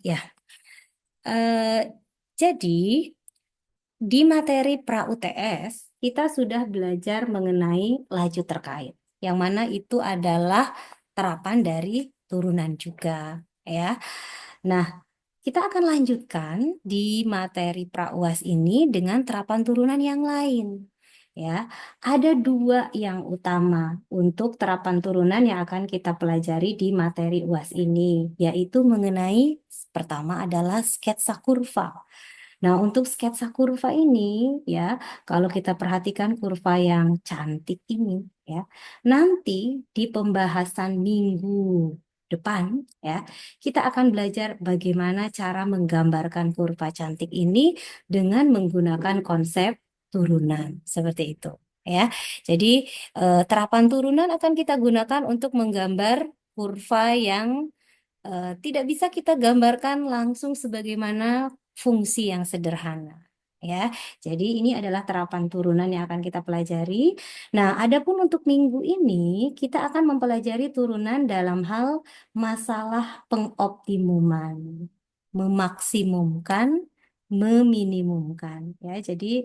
Ya, eh, jadi di materi pra-UTS kita sudah belajar mengenai laju terkait, yang mana itu adalah terapan dari turunan juga, ya. Nah, kita akan lanjutkan di materi pra-UAS ini dengan terapan turunan yang lain. Ya, ada dua yang utama untuk terapan turunan yang akan kita pelajari di materi UAS ini, yaitu mengenai pertama adalah sketsa kurva. Nah, untuk sketsa kurva ini, ya, kalau kita perhatikan kurva yang cantik ini, ya, nanti di pembahasan minggu depan, ya, kita akan belajar bagaimana cara menggambarkan kurva cantik ini dengan menggunakan konsep turunan, seperti itu. Ya, jadi terapan turunan akan kita gunakan untuk menggambar kurva yang tidak bisa kita gambarkan langsung sebagaimana fungsi yang sederhana. Ya, jadi ini adalah terapan turunan yang akan kita pelajari. Nah, adapun untuk minggu ini kita akan mempelajari turunan dalam hal masalah pengoptimuman, memaksimumkan, meminimumkan. Ya, jadi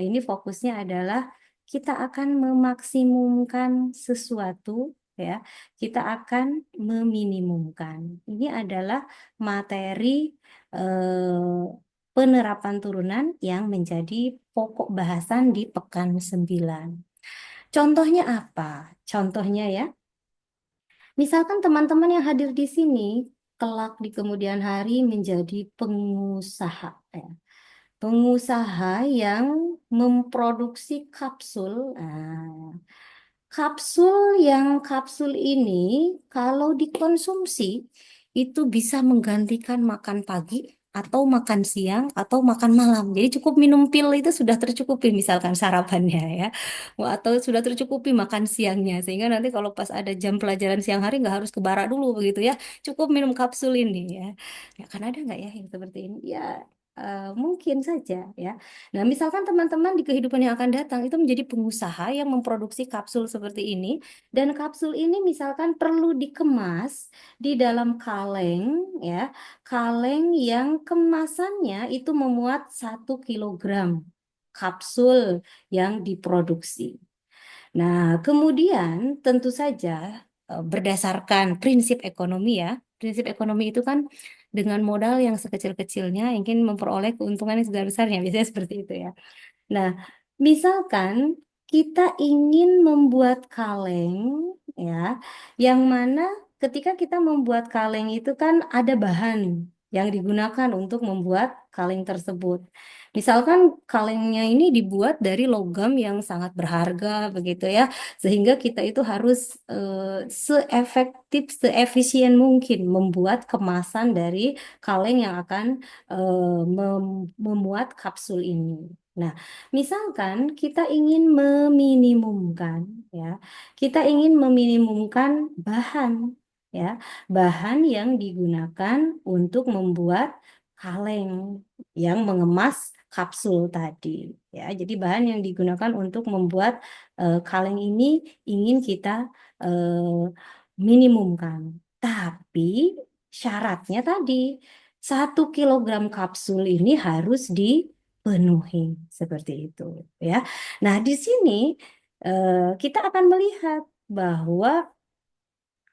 ini fokusnya adalah kita akan memaksimumkan sesuatu, ya, kita akan meminimumkan. Ini adalah materi penerapan turunan yang menjadi pokok bahasan di pekan 9. Contohnya apa? Contohnya ya, misalkan teman-teman yang hadir di sini kelak di kemudian hari menjadi pengusaha, ya. Pengusaha yang memproduksi kapsul. Nah, kapsul ini kalau dikonsumsi itu bisa menggantikan makan pagi atau makan siang atau makan malam. Jadi cukup minum pil itu sudah tercukupi misalkan sarapannya, ya. Wah, atau sudah tercukupi makan siangnya sehingga nanti kalau pas ada jam pelajaran siang hari nggak harus ke barak dulu begitu ya. Cukup minum kapsul ini, ya. Ya kan ada nggak ya yang seperti ini? Ya, mungkin saja, ya. Nah, misalkan teman-teman di kehidupan yang akan datang itu menjadi pengusaha yang memproduksi kapsul seperti ini, dan kapsul ini misalkan perlu dikemas di dalam kaleng, ya, kaleng yang kemasannya itu memuat 1 kilogram kapsul yang diproduksi. Nah, kemudian tentu saja berdasarkan prinsip ekonomi, ya, prinsip ekonomi itu kan dengan modal yang sekecil-kecilnya ingin memperoleh keuntungan yang sebesar-besarnya, biasanya seperti itu ya. Nah, misalkan kita ingin membuat kaleng, ya, yang mana ketika kita membuat kaleng itu kan ada bahan yang digunakan untuk membuat kaleng tersebut. Misalkan kalengnya ini dibuat dari logam yang sangat berharga, begitu ya, sehingga kita itu harus seefektif, seefisien mungkin membuat kemasan dari kaleng yang akan memuat kapsul ini. Nah, misalkan kita ingin meminimumkan, ya, kita ingin meminimumkan bahan, ya, bahan yang digunakan untuk membuat kaleng yang mengemas kapsul tadi, ya. Jadi bahan yang digunakan untuk membuat kaleng ini ingin kita eh, minimumkan. Tapi syaratnya tadi 1 kilogram kapsul ini harus dipenuhi seperti itu, ya. Nah, di sini kita akan melihat bahwa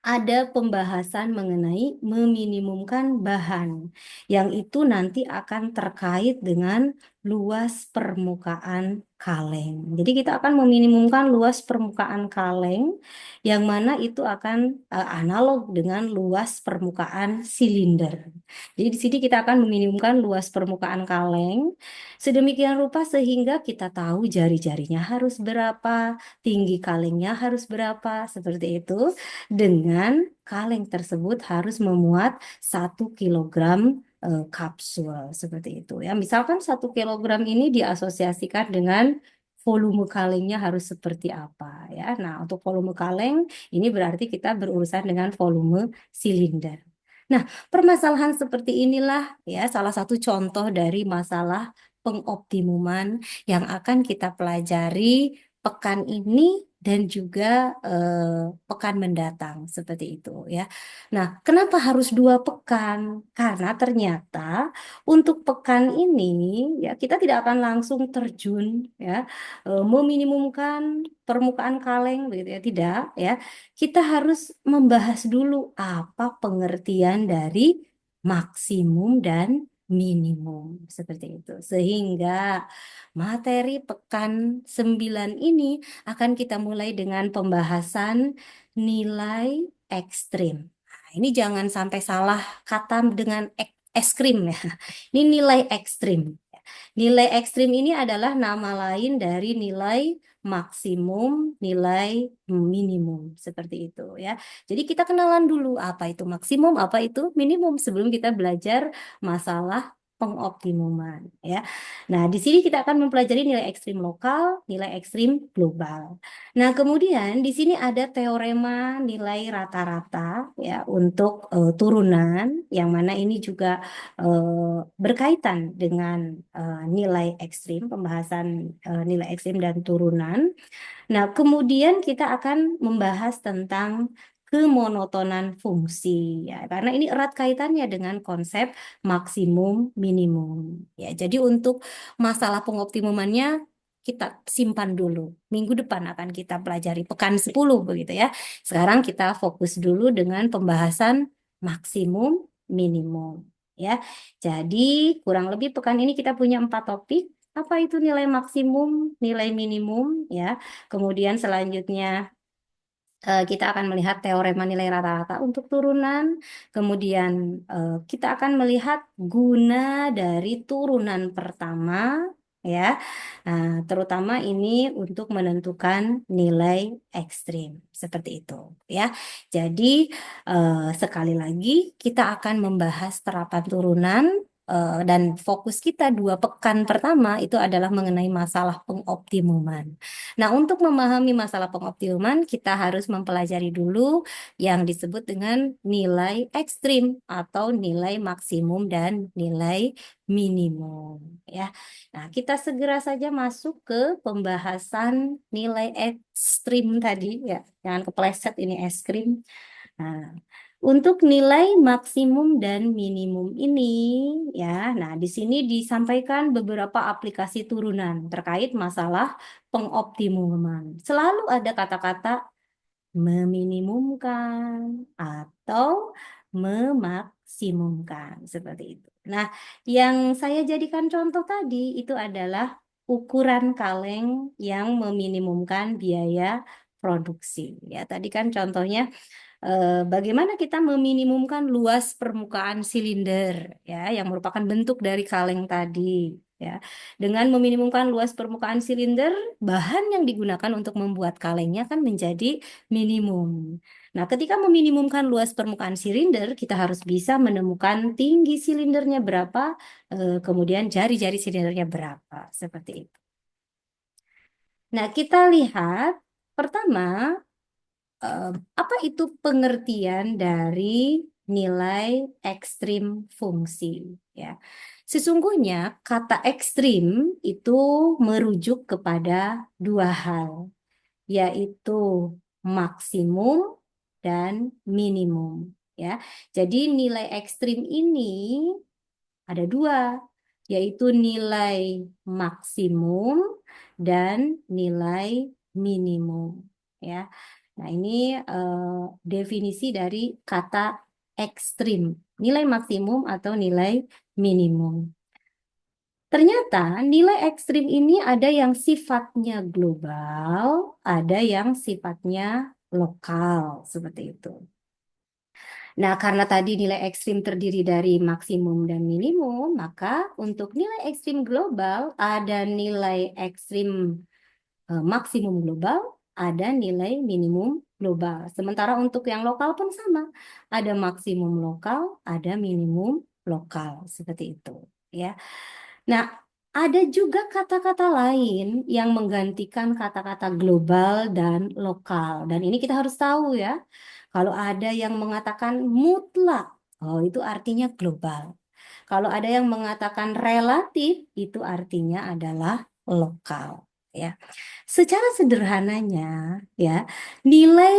ada pembahasan mengenai meminimumkan bahan yang itu nanti akan terkait dengan luas permukaan kaleng. Jadi kita akan meminimumkan luas permukaan kaleng yang mana itu akan analog dengan luas permukaan silinder. Jadi di sini kita akan meminimumkan luas permukaan kaleng sedemikian rupa sehingga kita tahu jari-jarinya harus berapa, tinggi kalengnya harus berapa, seperti itu, dengan kaleng tersebut harus memuat 1 kilogram kapsul seperti itu ya. Misalkan 1 kilogram ini diasosiasikan dengan volume kalengnya harus seperti apa ya. Nah, untuk volume kaleng ini berarti kita berurusan dengan volume silinder. Nah, permasalahan seperti inilah ya salah satu contoh dari masalah pengoptimuman yang akan kita pelajari pekan ini dan juga pekan mendatang seperti itu ya. Nah, kenapa harus 2 pekan? Karena ternyata untuk pekan ini ya kita tidak akan langsung terjun ya meminimumkan permukaan kaleng begitu ya, tidak ya. Kita harus membahas dulu apa pengertian dari maksimum dan minimum seperti itu. Sehingga materi pekan 9 ini akan kita mulai dengan pembahasan nilai ekstrim. Nah, ini jangan sampai salah kata dengan es krim ya. Ini nilai ekstrim. Nilai ekstrim ini adalah nama lain dari nilai maksimum, nilai minimum seperti itu ya. Jadi kita kenalan dulu apa itu maksimum, apa itu minimum sebelum kita belajar masalah pengoptimuman ya. Nah, di sini kita akan mempelajari nilai ekstrim lokal, nilai ekstrim global. Nah, kemudian di sini ada teorema nilai rata-rata ya untuk turunan yang mana ini juga berkaitan dengan nilai ekstrim, pembahasan nilai ekstrim dan turunan. Nah, kemudian kita akan membahas tentang kemonotonan fungsi ya, karena ini erat kaitannya dengan konsep maksimum minimum. Ya, jadi untuk masalah pengoptimumannya kita simpan dulu. Minggu depan akan kita pelajari pekan 10 begitu ya. Sekarang kita fokus dulu dengan pembahasan maksimum minimum ya. Jadi kurang lebih pekan ini kita punya 4 topik. Apa itu nilai maksimum, nilai minimum ya. Kemudian selanjutnya kita akan melihat teorema nilai rata-rata untuk turunan. Kemudian kita akan melihat guna dari turunan pertama ya. Nah, terutama ini untuk menentukan nilai ekstrim seperti itu ya. Jadi sekali lagi kita akan membahas terapan turunan dan fokus kita 2 pekan pertama itu adalah mengenai masalah pengoptimuman. Nah, untuk memahami masalah pengoptimuman, kita harus mempelajari dulu yang disebut dengan nilai ekstrim atau nilai maksimum dan nilai minimum. Ya, nah kita segera saja masuk ke pembahasan nilai ekstrim tadi ya. Jangan kepleset ini es krim. Nah, untuk nilai maksimum dan minimum ini ya, nah di sini disampaikan beberapa aplikasi turunan terkait masalah pengoptimuman. Selalu ada kata-kata meminimumkan atau memaksimumkan seperti itu. Nah, yang saya jadikan contoh tadi itu adalah ukuran kaleng yang meminimumkan biaya produksi. Ya, tadi kan contohnya bagaimana kita meminimumkan luas permukaan silinder ya yang merupakan bentuk dari kaleng tadi ya. Dengan meminimumkan luas permukaan silinder, bahan yang digunakan untuk membuat kalengnya kan menjadi minimum. Nah, ketika meminimumkan luas permukaan silinder, kita harus bisa menemukan tinggi silindernya berapa, kemudian jari-jari silindernya berapa, seperti itu. Nah, kita lihat pertama apa itu pengertian dari nilai ekstrim fungsi ya. Sesungguhnya kata ekstrim itu merujuk kepada 2 hal, yaitu maksimum dan minimum ya. Jadi nilai ekstrim ini ada 2, yaitu nilai maksimum dan nilai minimum ya. Nah, ini definisi dari kata ekstrim, nilai maksimum atau nilai minimum. Ternyata nilai ekstrim ini ada yang sifatnya global, ada yang sifatnya lokal, seperti itu. Nah, karena tadi nilai ekstrim terdiri dari maksimum dan minimum, maka untuk nilai ekstrim global ada nilai ekstrim maksimum global, ada nilai minimum global. Sementara untuk yang lokal pun sama, ada maksimum lokal, ada minimum lokal, seperti itu, ya. Nah, ada juga kata-kata lain yang menggantikan kata-kata global dan lokal. Dan ini kita harus tahu ya, kalau ada yang mengatakan mutlak, oh itu artinya global. Kalau ada yang mengatakan relatif, itu artinya adalah lokal. ya. Secara sederhananya, ya, nilai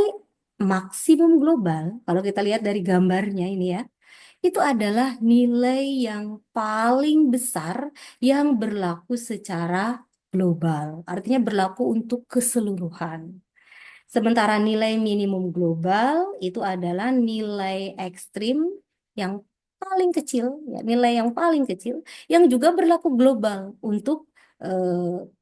maksimum global, kalau kita lihat dari gambarnya ini ya, itu adalah nilai yang paling besar yang berlaku secara global. Artinya berlaku untuk keseluruhan. Sementara nilai minimum global itu adalah nilai ekstrim yang paling kecil, ya, nilai yang paling kecil yang juga berlaku global untuk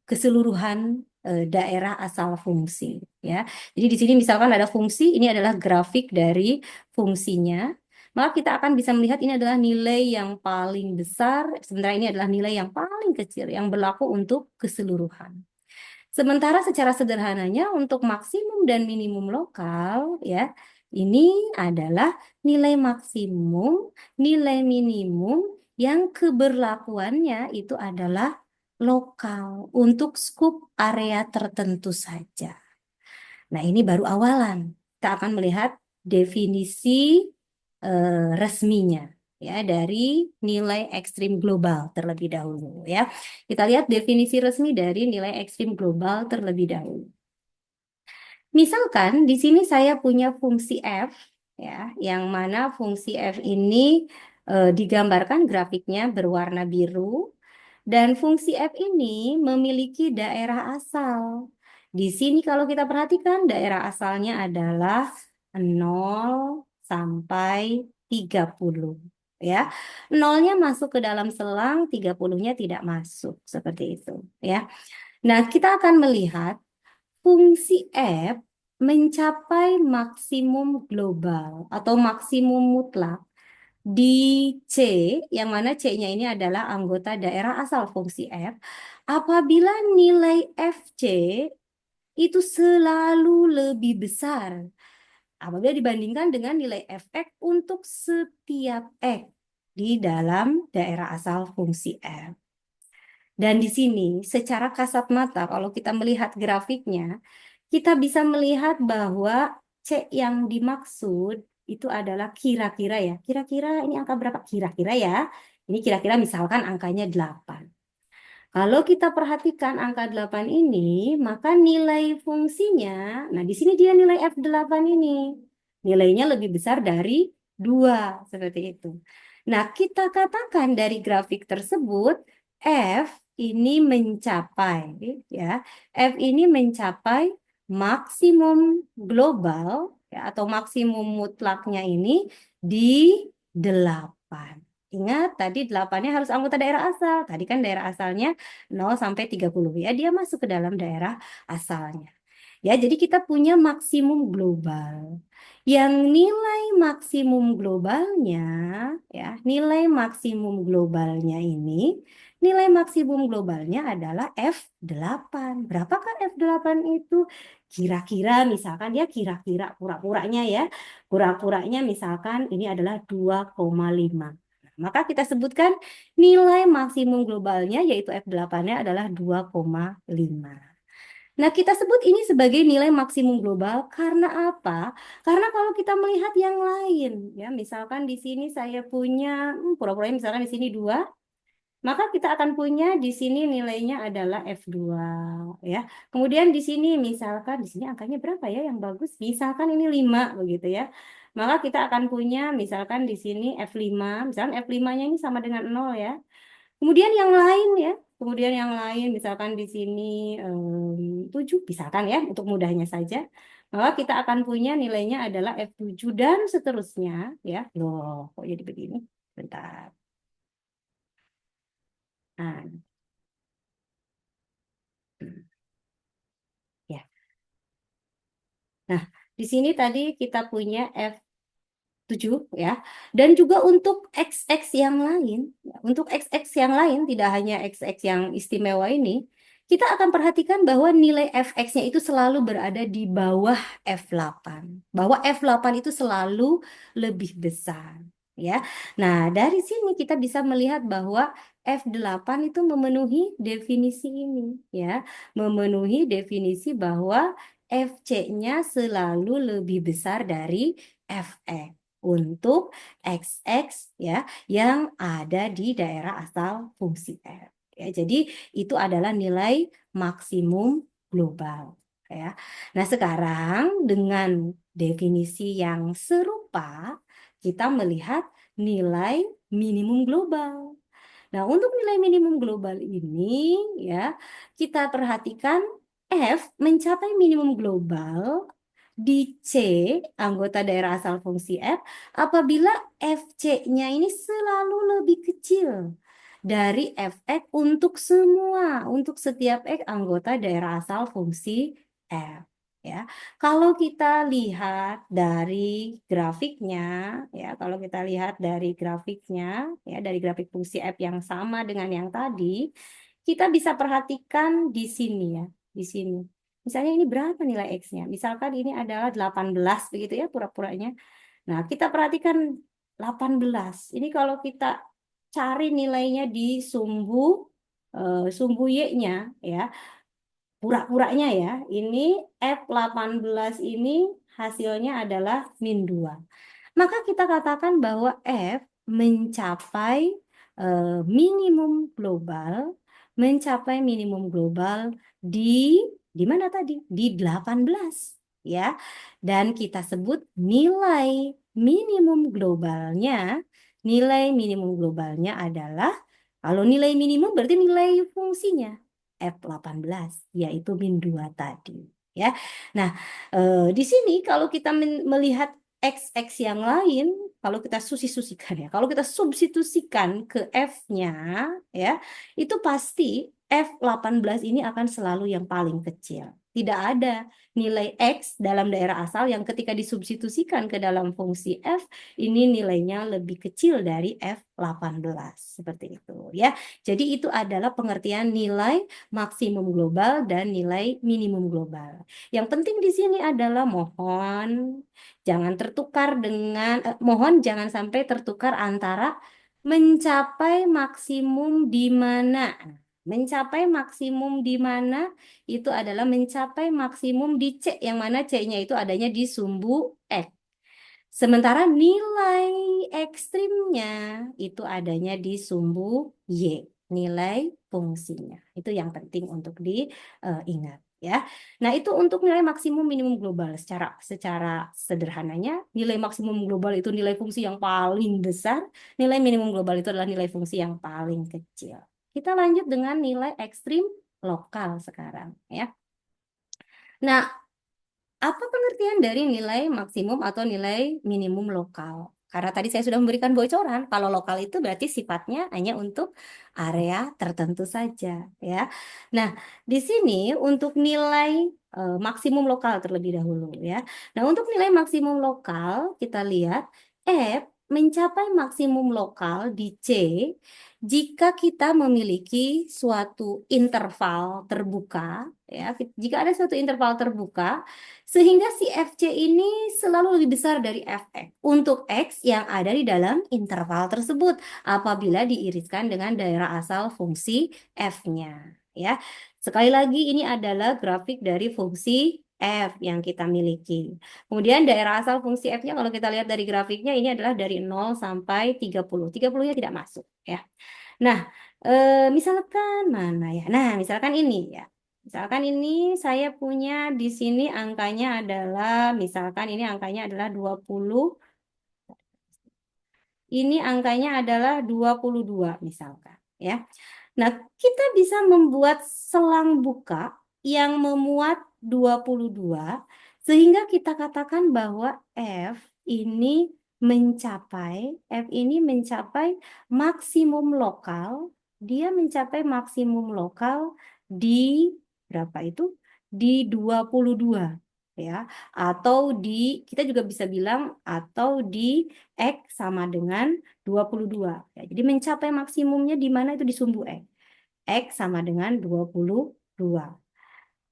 keseluruhan daerah asal fungsi, ya. Jadi di sini misalkan ada fungsi, ini adalah grafik dari fungsinya. Maka kita akan bisa melihat ini adalah nilai yang paling besar, sementara ini adalah nilai yang paling kecil yang berlaku untuk keseluruhan. Sementara secara sederhananya untuk maksimum dan minimum lokal, ya, ini adalah nilai maksimum, nilai minimum yang keberlakuannya itu adalah lokal untuk skup area tertentu saja. Nah, ini baru awalan. Kita akan melihat definisi resminya, ya, dari nilai ekstrim global terlebih dahulu, ya. Kita lihat definisi resmi dari nilai ekstrim global terlebih dahulu. Misalkan di sini saya punya fungsi f, ya, yang mana fungsi f ini digambarkan grafiknya berwarna biru, dan fungsi f ini memiliki daerah asal. Di sini kalau kita perhatikan daerah asalnya adalah 0 sampai 30. Ya, nolnya masuk ke dalam selang, 30-nya tidak masuk, seperti itu. Ya, nah kita akan melihat fungsi f mencapai maksimum global atau maksimum mutlak di C, yang mana C-nya ini adalah anggota daerah asal fungsi f, apabila nilai fc itu selalu lebih besar apabila dibandingkan dengan nilai fx untuk setiap x di dalam daerah asal fungsi f. Dan di sini secara kasat mata kalau kita melihat grafiknya, kita bisa melihat bahwa C yang dimaksud itu adalah kira-kira, ya. Kira-kira ini angka berapa? Kira-kira, ya. Ini kira-kira misalkan angkanya 8. Kalau kita perhatikan angka 8 ini, maka nilai fungsinya, nah di sini dia nilai F8 ini. Nilainya lebih besar dari 2, seperti itu. Nah, kita katakan dari grafik tersebut, F ini mencapai, ya, F ini mencapai maksimum global, ya, atau maksimum mutlaknya ini di 8. Ingat, tadi 8-nya harus anggota daerah asal. Tadi kan daerah asalnya 0 sampai 30, ya. Dia masuk ke dalam daerah asalnya. Ya, jadi kita punya maksimum global. Yang nilai maksimum globalnya, ya, nilai maksimum globalnya ini, nilai maksimum globalnya adalah F8. Berapakah F8 itu? Kira-kira misalkan ya, kira-kira pura-puranya, ya. Pura-puranya misalkan ini adalah 2,5. Maka kita sebutkan nilai maksimum globalnya yaitu F8-nya adalah 2,5. Nah, kita sebut ini sebagai nilai maksimum global karena apa? Karena kalau kita melihat yang lain, ya, misalkan di sini saya punya, pura-pura misalkan di sini 2, maka kita akan punya di sini nilainya adalah F2, ya. Kemudian di sini misalkan di sini angkanya berapa ya yang bagus? Misalkan ini 5 begitu, ya. Maka kita akan punya misalkan di sini F5, misalkan F5-nya ini sama dengan 0, ya. Kemudian yang lain, ya. Kemudian yang lain misalkan di sini 7 misalkan, ya, untuk mudahnya saja. Maka kita akan punya nilainya adalah F7 dan seterusnya, ya. Loh, kok jadi begini? Bentar. Nah, ya. Nah, di sini tadi kita punya F7, ya. Dan juga untuk XX yang lain, ya, untuk XX yang lain tidak hanya XX yang istimewa ini, kita akan perhatikan bahwa nilai Fx-nya itu selalu berada di bawah F8. Bahwa F8 itu selalu lebih besar, ya. Nah, dari sini kita bisa melihat bahwa F8 itu memenuhi definisi ini, ya. Memenuhi definisi bahwa FC-nya selalu lebih besar dari Fx untuk XX, ya, yang ada di daerah asal fungsi F. Ya, jadi itu adalah nilai maksimum global. Ya. Nah, sekarang dengan definisi yang serupa, kita melihat nilai minimum global. Nah, untuk nilai minimum global ini ya, kita perhatikan F mencapai minimum global di C, anggota daerah asal fungsi F, apabila FC-nya ini selalu lebih kecil dari Fx untuk setiap X anggota daerah asal fungsi F. Ya, kalau kita lihat dari grafiknya, kalau kita lihat dari grafiknya, dari grafik fungsi F yang sama dengan yang tadi, kita bisa perhatikan di sini ya, di sini. Misalnya ini berapa nilai X-nya? Misalkan ini adalah 18 begitu ya pura-puranya. Nah, kita perhatikan 18. Ini kalau kita cari nilainya di sumbu Y-nya ya, pura-puranya ya. Ini F18 ini hasilnya adalah min 2. Maka kita katakan bahwa F mencapai minimum global, di mana tadi? Di 18 ya. Dan kita sebut nilai minimum globalnya adalah, kalau nilai minimum berarti nilai fungsinya F18 yaitu min 2 tadi ya. Nah, di sini kalau kita melihat X yang lain, kalau kita kalau kita substitusikan ke F-nya, ya, itu pasti F18 ini akan selalu yang paling kecil. Tidak ada nilai X dalam daerah asal yang ketika disubstitusikan ke dalam fungsi F, ini nilainya lebih kecil dari F18. Seperti itu, ya. Jadi itu adalah pengertian nilai maksimum global dan nilai minimum global. Yang penting di sini adalah mohon jangan sampai tertukar antara mencapai maksimum di mana. Mencapai maksimum di mana itu adalah mencapai maksimum di C, yang mana C-nya itu adanya di sumbu X. Sementara nilai ekstrimnya itu adanya di sumbu Y, nilai fungsinya. Itu yang penting untuk diingat ya. Nah, itu untuk nilai maksimum minimum global. Secara sederhananya, nilai maksimum global itu nilai fungsi yang paling besar, nilai minimum global itu adalah nilai fungsi yang paling kecil. Kita lanjut dengan nilai ekstrim lokal sekarang ya. Nah, apa pengertian dari nilai maksimum atau nilai minimum lokal? Karena tadi saya sudah memberikan bocoran, kalau lokal itu berarti sifatnya hanya untuk area tertentu saja, ya. Nah, di sini untuk nilai maksimum lokal terlebih dahulu, ya. Nah, untuk nilai maksimum lokal kita lihat F mencapai maksimum lokal di C jika kita memiliki suatu interval terbuka, ya. Jika ada suatu interval terbuka sehingga si FC ini selalu lebih besar dari Fx untuk X yang ada di dalam interval tersebut apabila diiriskan dengan daerah asal fungsi F-nya. Ya, sekali lagi ini adalah grafik dari fungsi F yang kita miliki. Kemudian daerah asal fungsi F-nya kalau kita lihat dari grafiknya ini adalah dari 0 sampai 30. 30-nya tidak masuk ya. Nah, misalkan mana ya? Nah, misalkan ini ya. Misalkan ini saya punya di sini angkanya adalah, misalkan ini angkanya adalah 20, ini angkanya adalah 22 misalkan ya. Nah, kita bisa membuat selang buka yang memuat 22 sehingga kita katakan bahwa ini F ini mencapai maksimum lokal, dia mencapai maksimum lokal di berapa itu? Di 22 ya. Atau kita juga bisa bilang atau di X sama dengan 22. Ya, jadi mencapai maksimumnya di mana itu di sumbu X. X sama dengan 22.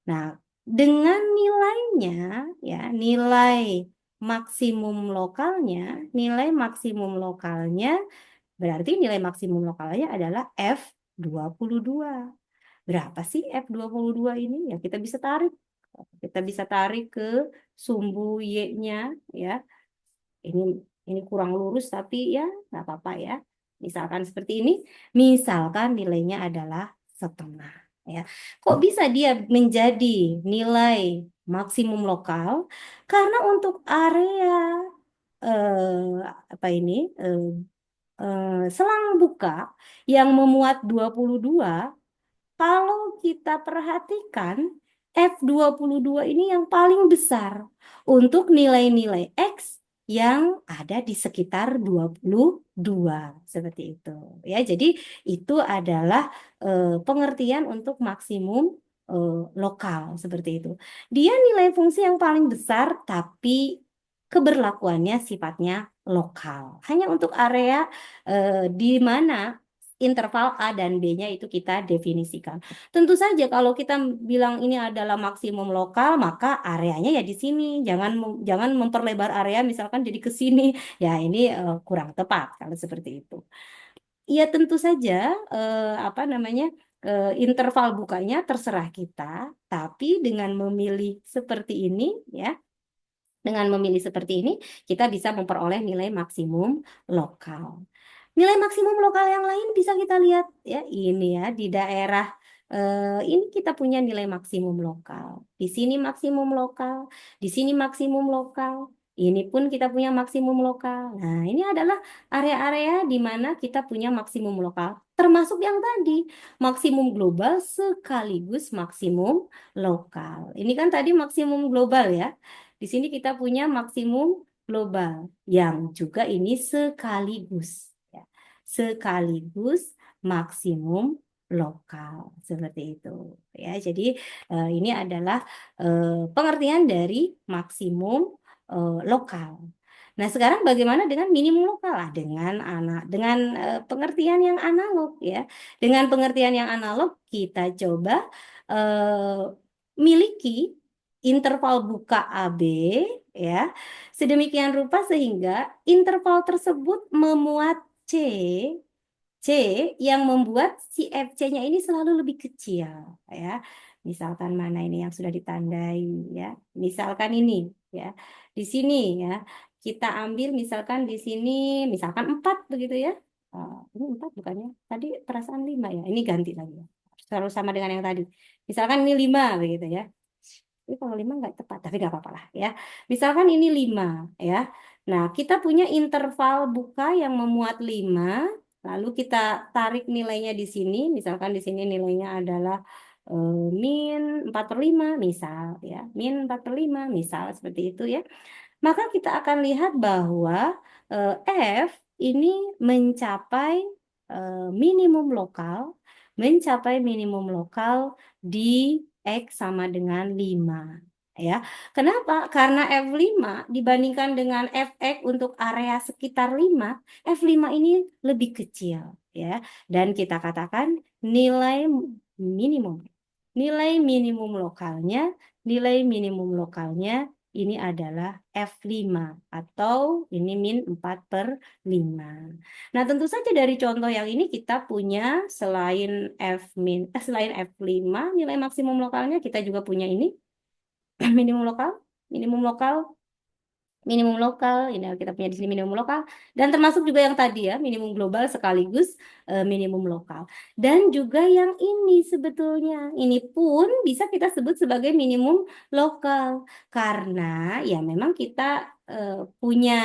Nah, dengan nilainya ya, nilai maksimum lokalnya berarti nilai maksimum lokalnya adalah F22. Berapa sih F22 ini? Ya, kita bisa tarik. Kita bisa tarik ke sumbu Y-nya ya. Ini ini kurang lurus tapi ya nggak apa-apa ya. Misalkan seperti ini, misalkan nilainya adalah setengah. Ya, kok bisa dia menjadi nilai maksimum lokal? Karena untuk area apa ini selang buka yang memuat 22, kalau kita perhatikan F22 ini yang paling besar untuk nilai-nilai X yang ada di sekitar 22 seperti itu. Ya, jadi itu adalah pengertian untuk maksimum lokal seperti itu. Dia nilai fungsi yang paling besar tapi keberlakuannya sifatnya lokal. Hanya untuk area di mana interval A dan B-nya itu kita definisikan. Tentu saja kalau kita bilang ini adalah maksimum lokal, maka areanya ya di sini. Jangan memperlebar area misalkan jadi ke sini. Ya ini kurang tepat kalau seperti itu. Ya tentu saja apa namanya interval bukanya terserah kita, tapi dengan memilih seperti ini ya, dengan memilih seperti ini kita bisa memperoleh nilai maksimum lokal. Nilai maksimum lokal yang lain bisa kita lihat ya, ini ya di daerah ini kita punya nilai maksimum lokal. Di sini maksimum lokal, di sini maksimum lokal. Ini pun kita punya maksimum lokal. Nah, ini adalah area-area di mana kita punya maksimum lokal, termasuk yang tadi, maksimum global sekaligus maksimum lokal. Ini kan tadi maksimum global ya. Di sini kita punya maksimum global yang juga ini sekaligus ya, sekaligus maksimum lokal seperti itu ya. Jadi ini adalah pengertian dari maksimum lokal. Nah, sekarang bagaimana dengan minimum lokal? Dengan pengertian yang analog ya. Dengan pengertian yang analog kita coba miliki interval buka AB ya. Sedemikian rupa sehingga interval tersebut memuat C C yang membuat si FC-nya ini selalu lebih kecil ya. Misalkan mana ini yang sudah ditandai ya. Misalkan ini ya. Di sini ya. Kita ambil misalkan di sini misalkan 4 begitu ya. Ini 4 bukannya? Tadi perasaan 5 ya. Ini ganti lagi ya. Harus sama dengan yang tadi. Misalkan ini 5 begitu ya. Tapi kalau 5 nggak tepat, tapi nggak apa-apa lah ya. Misalkan ini 5 ya. Nah, kita punya interval buka yang memuat 5. Lalu kita tarik nilainya di sini. Misalkan di sini nilainya adalah min 4/5 misal ya. Min 4/5 misal seperti itu ya. Maka kita akan lihat bahwa F ini mencapai minimum lokal, di X sama dengan 5. Ya. Kenapa? Karena F5 dibandingkan dengan Fx untuk area sekitar 5, F5 ini lebih kecil ya. Dan kita katakan nilai minimum. Nilai minimum lokalnya ini adalah F5 atau ini min 4/5. Nah, tentu saja dari contoh yang ini kita punya selain F5 nilai maksimum lokalnya kita juga punya ini minimum lokal, minimum lokal, minimum lokal. Ini kita punya di sini minimum lokal dan termasuk juga yang tadi ya, minimum global sekaligus minimum lokal. Dan juga yang ini sebetulnya ini pun bisa kita sebut sebagai minimum lokal karena ya memang kita punya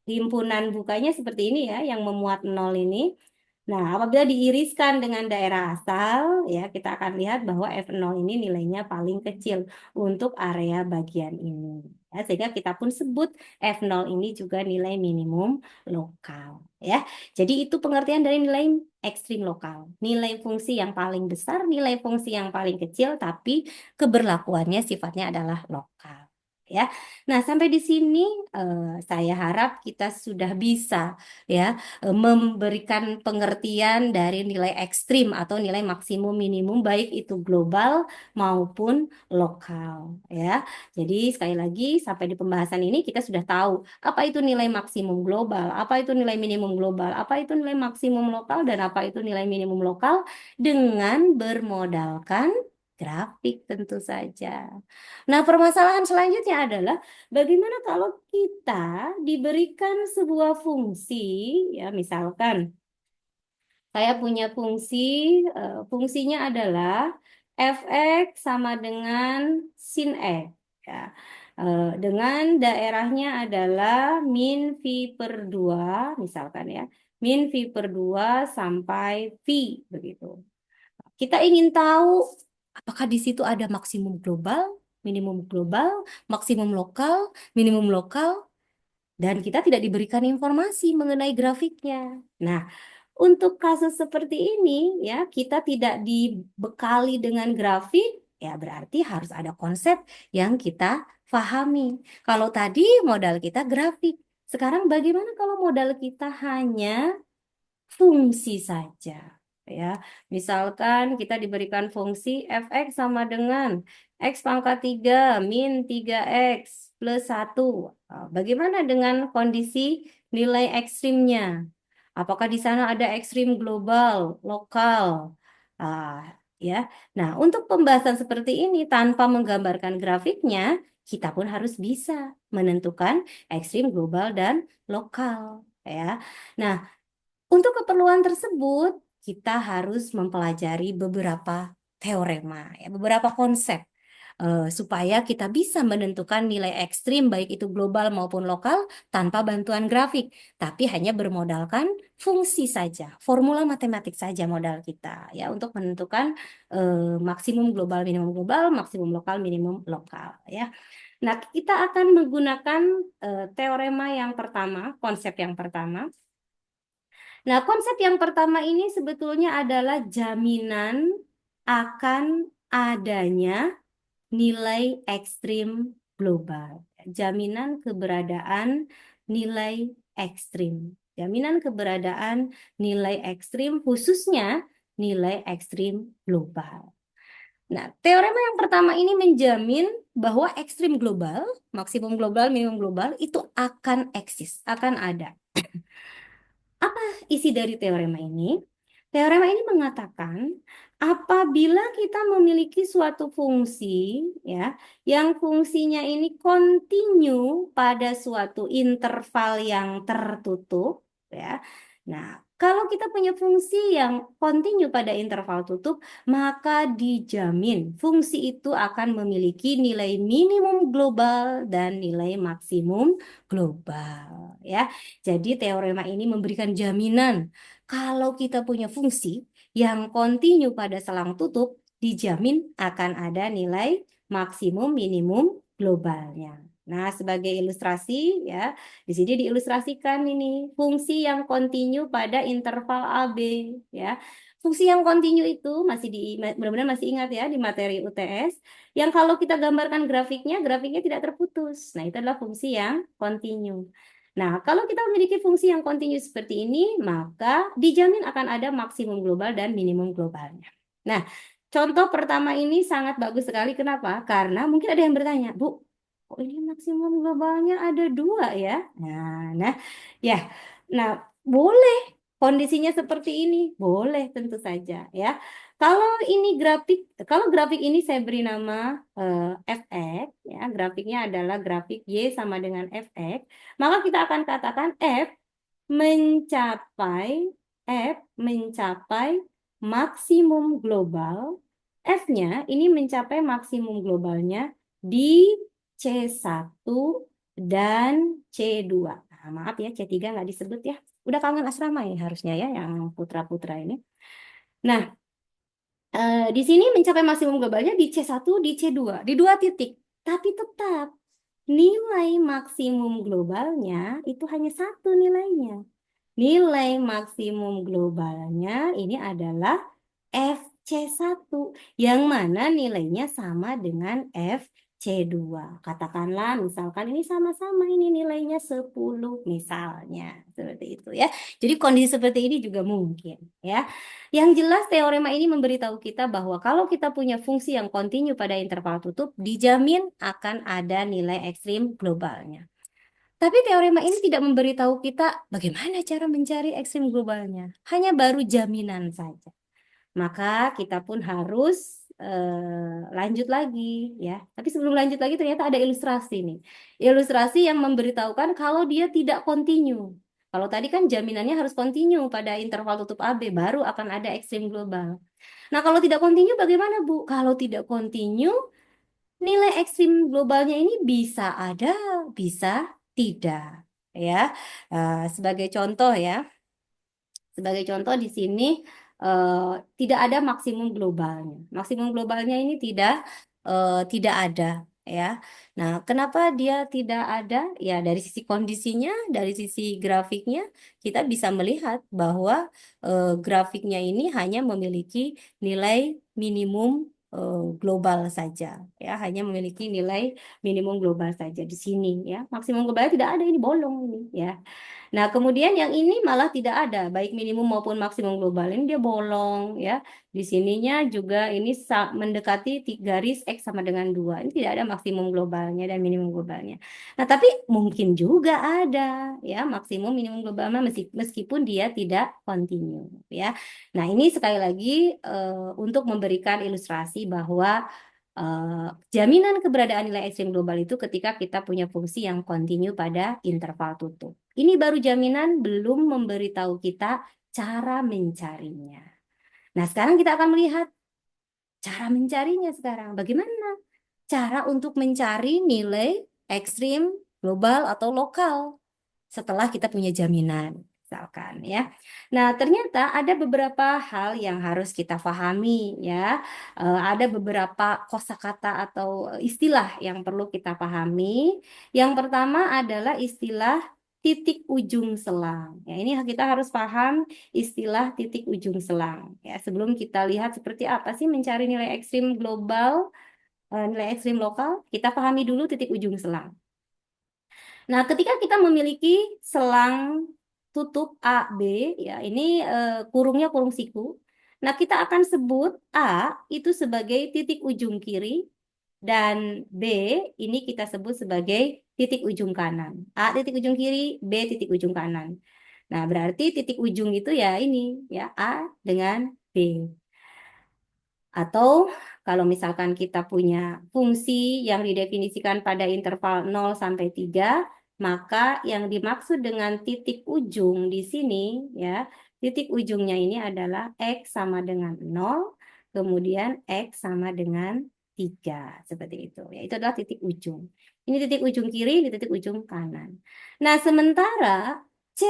himpunan bukanya seperti ini ya yang memuat 0 ini. Nah, apabila diiriskan dengan daerah asal, ya kita akan lihat bahwa F0 ini nilainya paling kecil untuk area bagian ini. Ya, sehingga kita pun sebut F0 ini juga nilai minimum lokal. Ya, jadi itu pengertian dari nilai ekstrim lokal. Nilai fungsi yang paling besar, nilai fungsi yang paling kecil, tapi keberlakuannya sifatnya adalah lokal. Ya, nah sampai di sini saya harap kita sudah bisa ya memberikan pengertian dari nilai ekstrim atau nilai maksimum minimum baik itu global maupun lokal ya. Jadi sekali lagi sampai di pembahasan ini kita sudah tahu apa itu nilai maksimum global, apa itu nilai minimum global, apa itu nilai maksimum lokal dan apa itu nilai minimum lokal dengan bermodalkan grafik tentu saja. Nah, permasalahan selanjutnya adalah bagaimana kalau kita diberikan sebuah fungsi, ya misalkan Saya punya fungsinya adalah fx sama dengan sin x. Ya. Dengan daerahnya adalah min V per 2, misalkan ya. Min V per 2 sampai V, begitu. Kita ingin tahu apakah di situ ada maksimum global, minimum global, maksimum lokal, minimum lokal, dan kita tidak diberikan informasi mengenai grafiknya. Nah, untuk kasus seperti ini ya, kita tidak dibekali dengan grafik, ya berarti harus ada konsep yang kita pahami. Kalau tadi modal kita grafik, sekarang bagaimana kalau modal kita hanya fungsi saja, ya. Misalkan kita diberikan fungsi fx sama dengan x pangkat 3 min 3x plus 1. Bagaimana dengan kondisi nilai ekstrimnya? Apakah di sana ada ekstrim global, lokal? Ya. Nah, untuk pembahasan seperti ini tanpa menggambarkan grafiknya, kita pun harus bisa menentukan ekstrim global dan lokal, ya. Nah, untuk keperluan tersebut, kita harus mempelajari beberapa teorema, ya, beberapa konsep, supaya kita bisa menentukan nilai ekstrim baik itu global maupun lokal tanpa bantuan grafik, tapi hanya bermodalkan fungsi saja, formula matematik saja modal kita, ya, untuk menentukan maksimum global, minimum global, maksimum lokal, minimum lokal, ya. Nah, kita akan menggunakan teorema yang pertama, konsep yang pertama. Nah, konsep yang pertama ini sebetulnya adalah jaminan akan adanya nilai ekstrim global. Jaminan keberadaan nilai ekstrim. Jaminan keberadaan nilai ekstrim khususnya nilai ekstrim global. Nah, teorema yang pertama ini menjamin bahwa ekstrim global, maksimum global, minimum global itu akan eksis, akan ada. Apa isi dari teorema ini? Teorema ini mengatakan apabila kita memiliki suatu fungsi ya, yang fungsinya ini kontinu pada suatu interval yang tertutup ya. Nah, kalau kita punya fungsi yang kontinu pada interval tutup, maka dijamin fungsi itu akan memiliki nilai minimum global dan nilai maksimum global ya. Jadi teorema ini memberikan jaminan kalau kita punya fungsi yang kontinu pada selang tutup, dijamin akan ada nilai maksimum minimum globalnya. Nah, sebagai ilustrasi ya, di sini diilustrasikan ini fungsi yang kontinu pada interval AB ya. Fungsi yang kontinu itu masih benar-benar masih ingat ya di materi UTS, yang kalau kita gambarkan grafiknya, grafiknya tidak terputus. Nah, itu adalah fungsi yang kontinu. Nah, kalau kita memiliki fungsi yang kontinu seperti ini, maka dijamin akan ada maksimum global dan minimum globalnya. Nah, contoh pertama ini sangat bagus sekali. Kenapa? Karena mungkin ada yang bertanya, Bu, kok ini maksimum globalnya ada 2 ya? Nah, ya. Nah, boleh kondisinya seperti ini, boleh tentu saja ya. Kalau ini grafik, kalau grafik ini saya beri nama fx, ya, grafiknya adalah grafik y sama dengan fx, maka kita akan katakan mencapai F mencapai maksimum global. F-nya ini mencapai maksimum globalnya di C1 dan C2. Nah, maaf ya, C3 nggak disebut ya. Udah kangen asrama ya harusnya ya, yang putra-putra ini. Nah, di sini mencapai maksimum globalnya di C1, di C2, di 2 titik. Tapi tetap nilai maksimum globalnya itu hanya satu nilainya. Nilai maksimum globalnya ini adalah FC1 yang mana nilainya sama dengan FC2. Katakanlah misalkan ini sama-sama ini nilainya 10 misalnya. Seperti itu ya. Jadi kondisi seperti ini juga mungkin ya. Yang jelas teorema ini memberitahu kita bahwa kalau kita punya fungsi yang kontinu pada interval tutup, dijamin akan ada nilai ekstrim globalnya. Tapi teorema ini tidak memberitahu kita bagaimana cara mencari ekstrim globalnya. Hanya baru jaminan saja. Maka kita pun harus lanjut lagi ya. Tapi sebelum lanjut lagi ternyata ada ilustrasi nih. Ilustrasi yang memberitahukan kalau dia tidak kontinu. Kalau tadi kan jaminannya harus kontinu pada interval tutup AB, baru akan ada ekstrim global. Nah, kalau tidak kontinu bagaimana, Bu? Kalau tidak kontinu, nilai ekstrim globalnya ini bisa ada, bisa tidak. Ya, sebagai contoh ya, sebagai contoh di sini eh, tidak ada maksimum globalnya. Maksimum globalnya ini tidak ada ya. Nah, kenapa dia tidak ada? Ya, dari sisi kondisinya, dari sisi grafiknya, kita bisa melihat bahwa grafiknya ini hanya memiliki nilai minimum global saja ya, hanya memiliki nilai minimum global saja di sini ya. Maksimum globalnya tidak ada, ini bolong ini ya. Nah, kemudian yang ini malah tidak ada, baik minimum maupun maksimum global. Ini dia bolong, ya. Di sininya juga ini mendekati garis X sama dengan 2. Ini tidak ada maksimum globalnya dan minimum globalnya. Nah, tapi mungkin juga ada, ya, maksimum minimum globalnya meskipun dia tidak kontinu, ya. Nah, ini sekali lagi untuk memberikan ilustrasi bahwa jaminan keberadaan nilai ekstrim global itu ketika kita punya fungsi yang kontinu pada interval tutup. Ini baru jaminan, belum memberitahu kita cara mencarinya. Nah, sekarang kita akan melihat cara mencarinya sekarang. Bagaimana cara untuk mencari nilai ekstrim global atau lokal setelah kita punya jaminan, misalkan ya. Nah, ternyata ada beberapa hal yang harus kita pahami ya. Ada beberapa kosakata atau istilah yang perlu kita pahami. Yang pertama adalah istilah titik ujung selang. Ya, ini kita harus paham istilah titik ujung selang. Ya, sebelum kita lihat seperti apa sih mencari nilai ekstrim global, nilai ekstrim lokal, kita pahami dulu titik ujung selang. Nah, ketika kita memiliki selang tutup A, B, ya ini kurungnya kurung siku. Nah, kita akan sebut A itu sebagai titik ujung kiri dan B ini kita sebut sebagai titik ujung kanan. A titik ujung kiri, B titik ujung kanan. Nah, berarti titik ujung itu ya ini ya A dengan B. Atau kalau misalkan kita punya fungsi yang didefinisikan pada interval 0 sampai 3, maka yang dimaksud dengan titik ujung di sini ya, titik ujungnya ini adalah X sama dengan 0, kemudian X sama dengan 3, seperti itu. Ya, itu adalah titik ujung. Ini titik ujung kiri, ini titik ujung kanan. Nah, sementara C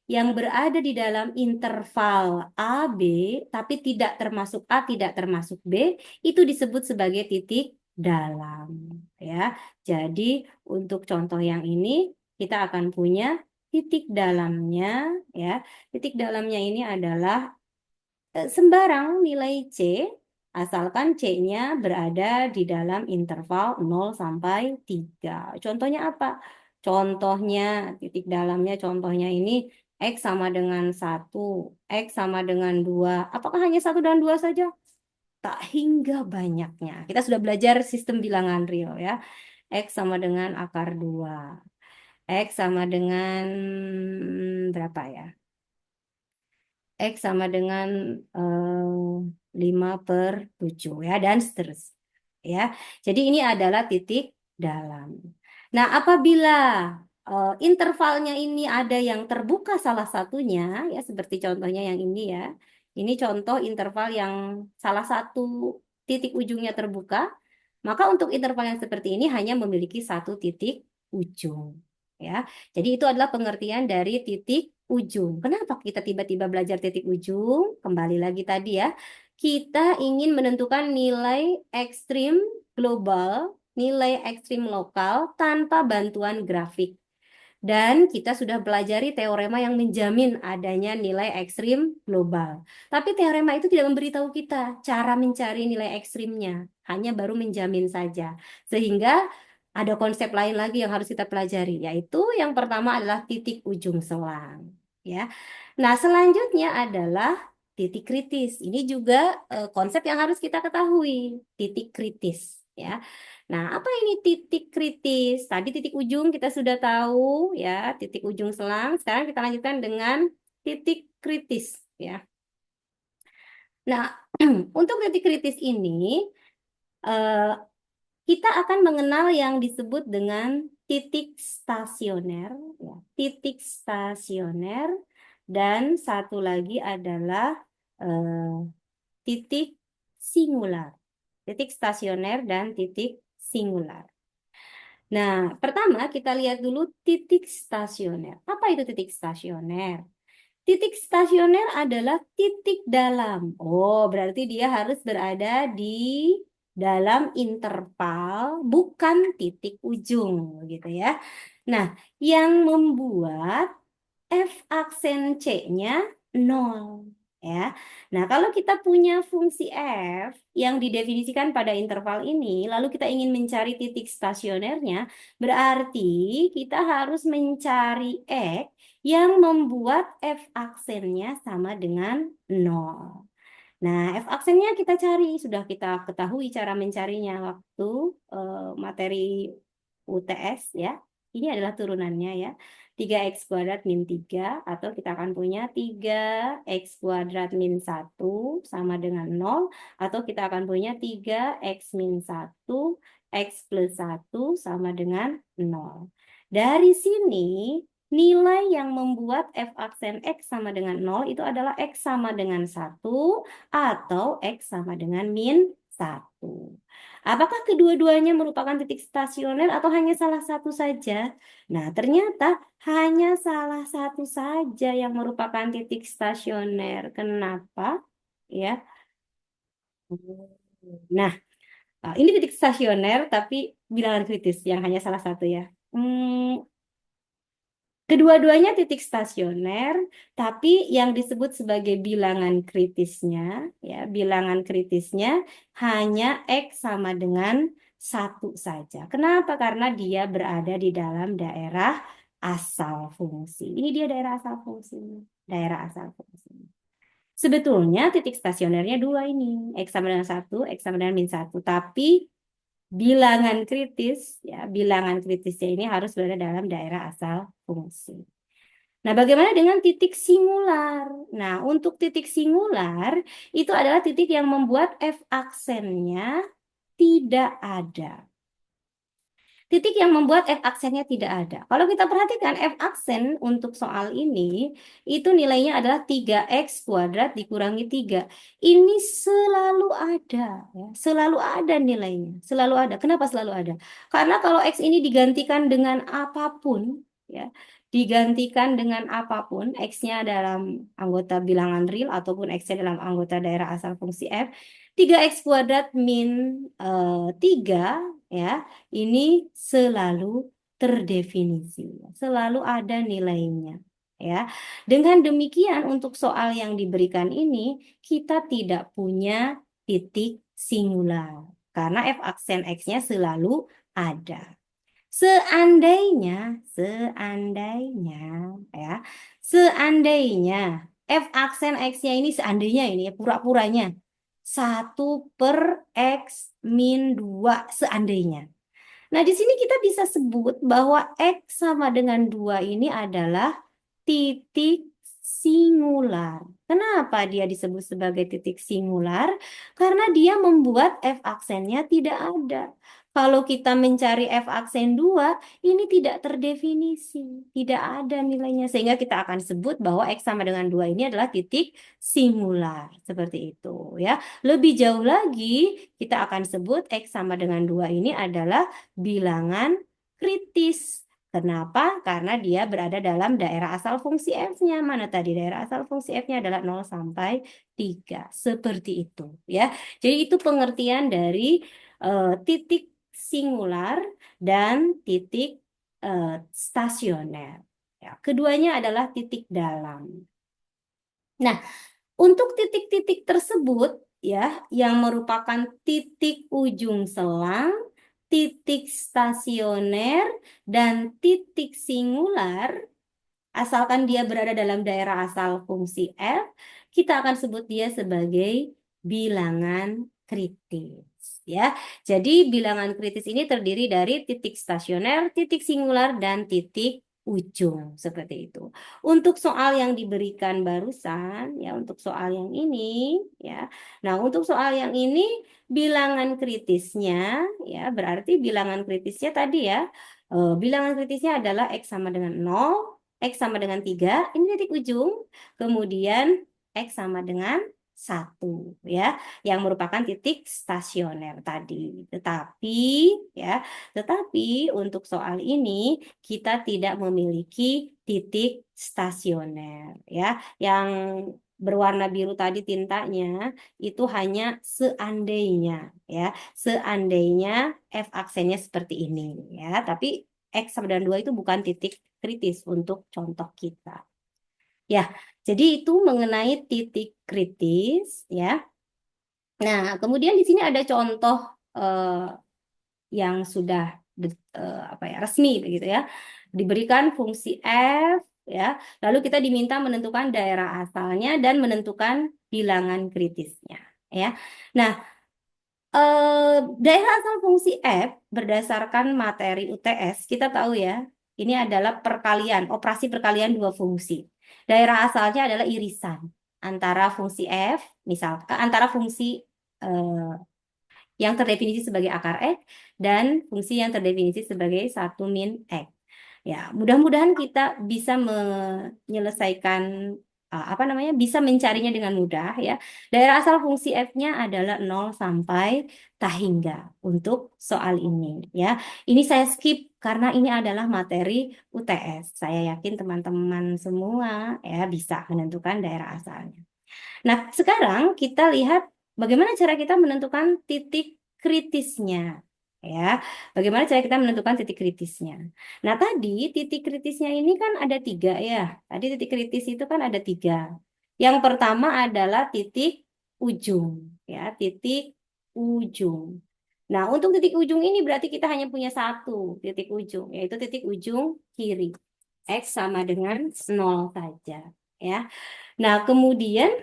yang berada di dalam interval A, B, tapi tidak termasuk A, tidak termasuk B, itu disebut sebagai titik dalam. Ya, jadi untuk contoh yang ini kita akan punya titik dalamnya. Ya, titik dalamnya ini adalah sembarang nilai C, asalkan C-nya berada di dalam interval 0 sampai 3. Contohnya apa? Contohnya, titik dalamnya contohnya ini X sama dengan 1, X sama dengan 2. Apakah hanya 1 dan 2 saja? Tak, hingga banyaknya. Kita sudah belajar sistem bilangan real ya. X sama dengan akar 2. X sama dengan berapa ya? X sama dengan 5/7 ya, dan seterusnya ya. Jadi ini adalah titik dalam. Nah, apabila intervalnya ini ada yang terbuka salah satunya ya, seperti contohnya yang ini ya. Ini contoh interval yang salah satu titik ujungnya terbuka, maka untuk interval yang seperti ini hanya memiliki satu titik ujung ya. Jadi itu adalah pengertian dari titik ujung. Kenapa kita tiba-tiba belajar titik ujung? Kembali lagi tadi ya. Kita ingin menentukan nilai ekstrim global, nilai ekstrim lokal tanpa bantuan grafik. Dan kita sudah pelajari teorema yang menjamin adanya nilai ekstrim global. Tapi teorema itu tidak memberitahu kita cara mencari nilai ekstrimnya, hanya baru menjamin saja. Sehingga ada konsep lain lagi yang harus kita pelajari, yaitu yang pertama adalah titik ujung selang. Ya. Nah, selanjutnya adalah titik kritis. Ini juga konsep yang harus kita ketahui, titik kritis. Ya. Nah, apa ini titik kritis? Tadi titik ujung kita sudah tahu ya, titik ujung selang. Sekarang kita lanjutkan dengan titik kritis ya. Nah, untuk titik kritis ini eh, kita akan mengenal yang disebut dengan titik stasioner, ya, titik stasioner, dan satu lagi adalah titik singular. Titik stasioner dan titik singular. Nah, pertama kita lihat dulu titik stasioner. Apa itu titik stasioner? Titik stasioner adalah titik dalam. Oh, berarti dia harus berada di dalam interval, bukan titik ujung, gitu ya. Nah, yang membuat F aksen C-nya 0. Ya. Nah, kalau kita punya fungsi F yang didefinisikan pada interval ini, lalu kita ingin mencari titik stasionernya, berarti kita harus mencari X yang membuat F aksennya sama dengan 0. Nah, F aksennya kita cari, sudah kita ketahui cara mencarinya waktu materi UTS ya. Ini adalah turunannya ya. 3x kuadrat min 3 atau kita akan punya 3x kuadrat min 1 sama dengan 0 atau kita akan punya 3x min 1 x plus 1 sama dengan 0. Dari sini nilai yang membuat f aksen x sama dengan 0 itu adalah x sama dengan 1 atau x sama dengan min 1. Apakah kedua-duanya merupakan titik stasioner atau hanya salah satu saja? Nah, ternyata hanya salah satu saja yang merupakan titik stasioner. Kenapa? Ya. Nah, ini titik stasioner tapi bilangan kritis yang hanya salah satu ya. Kedua-duanya titik stasioner, tapi yang disebut sebagai bilangan kritisnya, ya, bilangan kritisnya hanya X sama dengan 1 saja. Kenapa? Karena dia berada di dalam daerah asal fungsi. Ini dia daerah asal fungsi. Daerah asal fungsi. Sebetulnya titik stasionernya 2 ini, X sama dengan 1, X sama dengan min 1. Tapi bilangan kritis, ya, bilangan kritisnya ini harus berada dalam daerah asal fungsi. Nah, bagaimana dengan titik singular? Nah, untuk titik singular itu adalah titik yang membuat F aksennya tidak ada. Titik yang membuat F aksennya tidak ada. Kalau kita perhatikan F aksen untuk soal ini, itu nilainya adalah 3x kuadrat dikurangi 3. Ini selalu ada. Ya. Selalu ada nilainya. Selalu ada. Kenapa selalu ada? Karena kalau X ini digantikan dengan apapun, ya, digantikan dengan apapun, X-nya dalam anggota bilangan real ataupun X-nya dalam anggota daerah asal fungsi F, 3x kuadrat min 3, ya, ini selalu terdefinisi, selalu ada nilainya. Ya, dengan demikian untuk soal yang diberikan ini kita tidak punya titik singular karena f aksen x-nya selalu ada. Seandainya f aksen x-nya ini seandainya ini ya pura-puranya 1/x min 2 seandainya. Nah, di sini kita bisa sebut bahwa X sama dengan 2 ini adalah titik singular. Kenapa dia disebut sebagai titik singular? Karena dia membuat F aksennya tidak ada. Kalau kita mencari F aksen 2, ini tidak terdefinisi, tidak ada nilainya. Sehingga kita akan sebut bahwa X sama dengan 2 ini adalah titik singular. Seperti itu ya. Lebih jauh lagi, kita akan sebut X sama dengan 2 ini adalah bilangan kritis. Kenapa? Karena dia berada dalam daerah asal fungsi F-nya. Mana tadi daerah asal fungsi F-nya adalah 0 sampai 3. Seperti itu ya. Jadi itu pengertian dari titik singular dan titik stasioner. Ya, keduanya adalah titik dalam. Nah, untuk titik-titik tersebut ya yang merupakan titik ujung selang, titik stasioner dan titik singular, asalkan dia berada dalam daerah asal fungsi F, kita akan sebut dia sebagai bilangan kritis ya. Jadi bilangan kritis ini terdiri dari titik stasioner, titik singular dan titik ujung seperti itu. Untuk soal yang diberikan barusan ya, untuk soal yang ini ya. Nah, untuk soal yang ini bilangan kritisnya ya berarti bilangan kritisnya tadi ya Bilangan kritisnya adalah X sama dengan 0, X sama dengan 3, ini titik ujung, kemudian X sama dengan 1, ya, yang merupakan titik stasioner tadi. Tetapi untuk soal ini kita tidak memiliki titik stasioner, ya. Yang berwarna biru tadi tintanya itu hanya seandainya, ya. Seandainya F aksennya seperti ini, ya. Tapi X sama dengan 2 itu bukan titik kritis untuk contoh kita. Ya, jadi itu mengenai titik kritis, ya. Nah, kemudian di sini ada contoh yang sudah resmi begitu ya. Diberikan fungsi F, ya. Lalu kita diminta menentukan daerah asalnya dan menentukan bilangan kritisnya, ya. Nah, daerah asal fungsi F berdasarkan materi UTS, kita tahu ya, ini adalah operasi perkalian dua fungsi. Daerah asalnya adalah irisan antara fungsi F, misalkan antara fungsi eh, yang terdefinisi sebagai akar X dan fungsi yang terdefinisi sebagai 1 min X. Ya, mudah-mudahan kita bisa menyelesaikan bisa mencarinya dengan mudah ya. Daerah asal fungsi F-nya adalah 0 sampai tak hingga untuk soal ini ya. Ini saya skip karena ini adalah materi UTS. Saya yakin teman-teman semua ya bisa menentukan daerah asalnya. Nah, sekarang kita lihat bagaimana cara kita menentukan titik kritisnya. Ya, bagaimana cara kita menentukan titik kritisnya? Nah, tadi titik kritisnya ini kan ada 3 ya. Tadi titik kritis itu kan ada 3. Yang pertama adalah titik ujung, ya, titik ujung. Nah, untuk titik ujung ini berarti kita hanya punya satu titik ujung, yaitu titik ujung kiri. X sama dengan 0 saja, ya. Nah, kemudian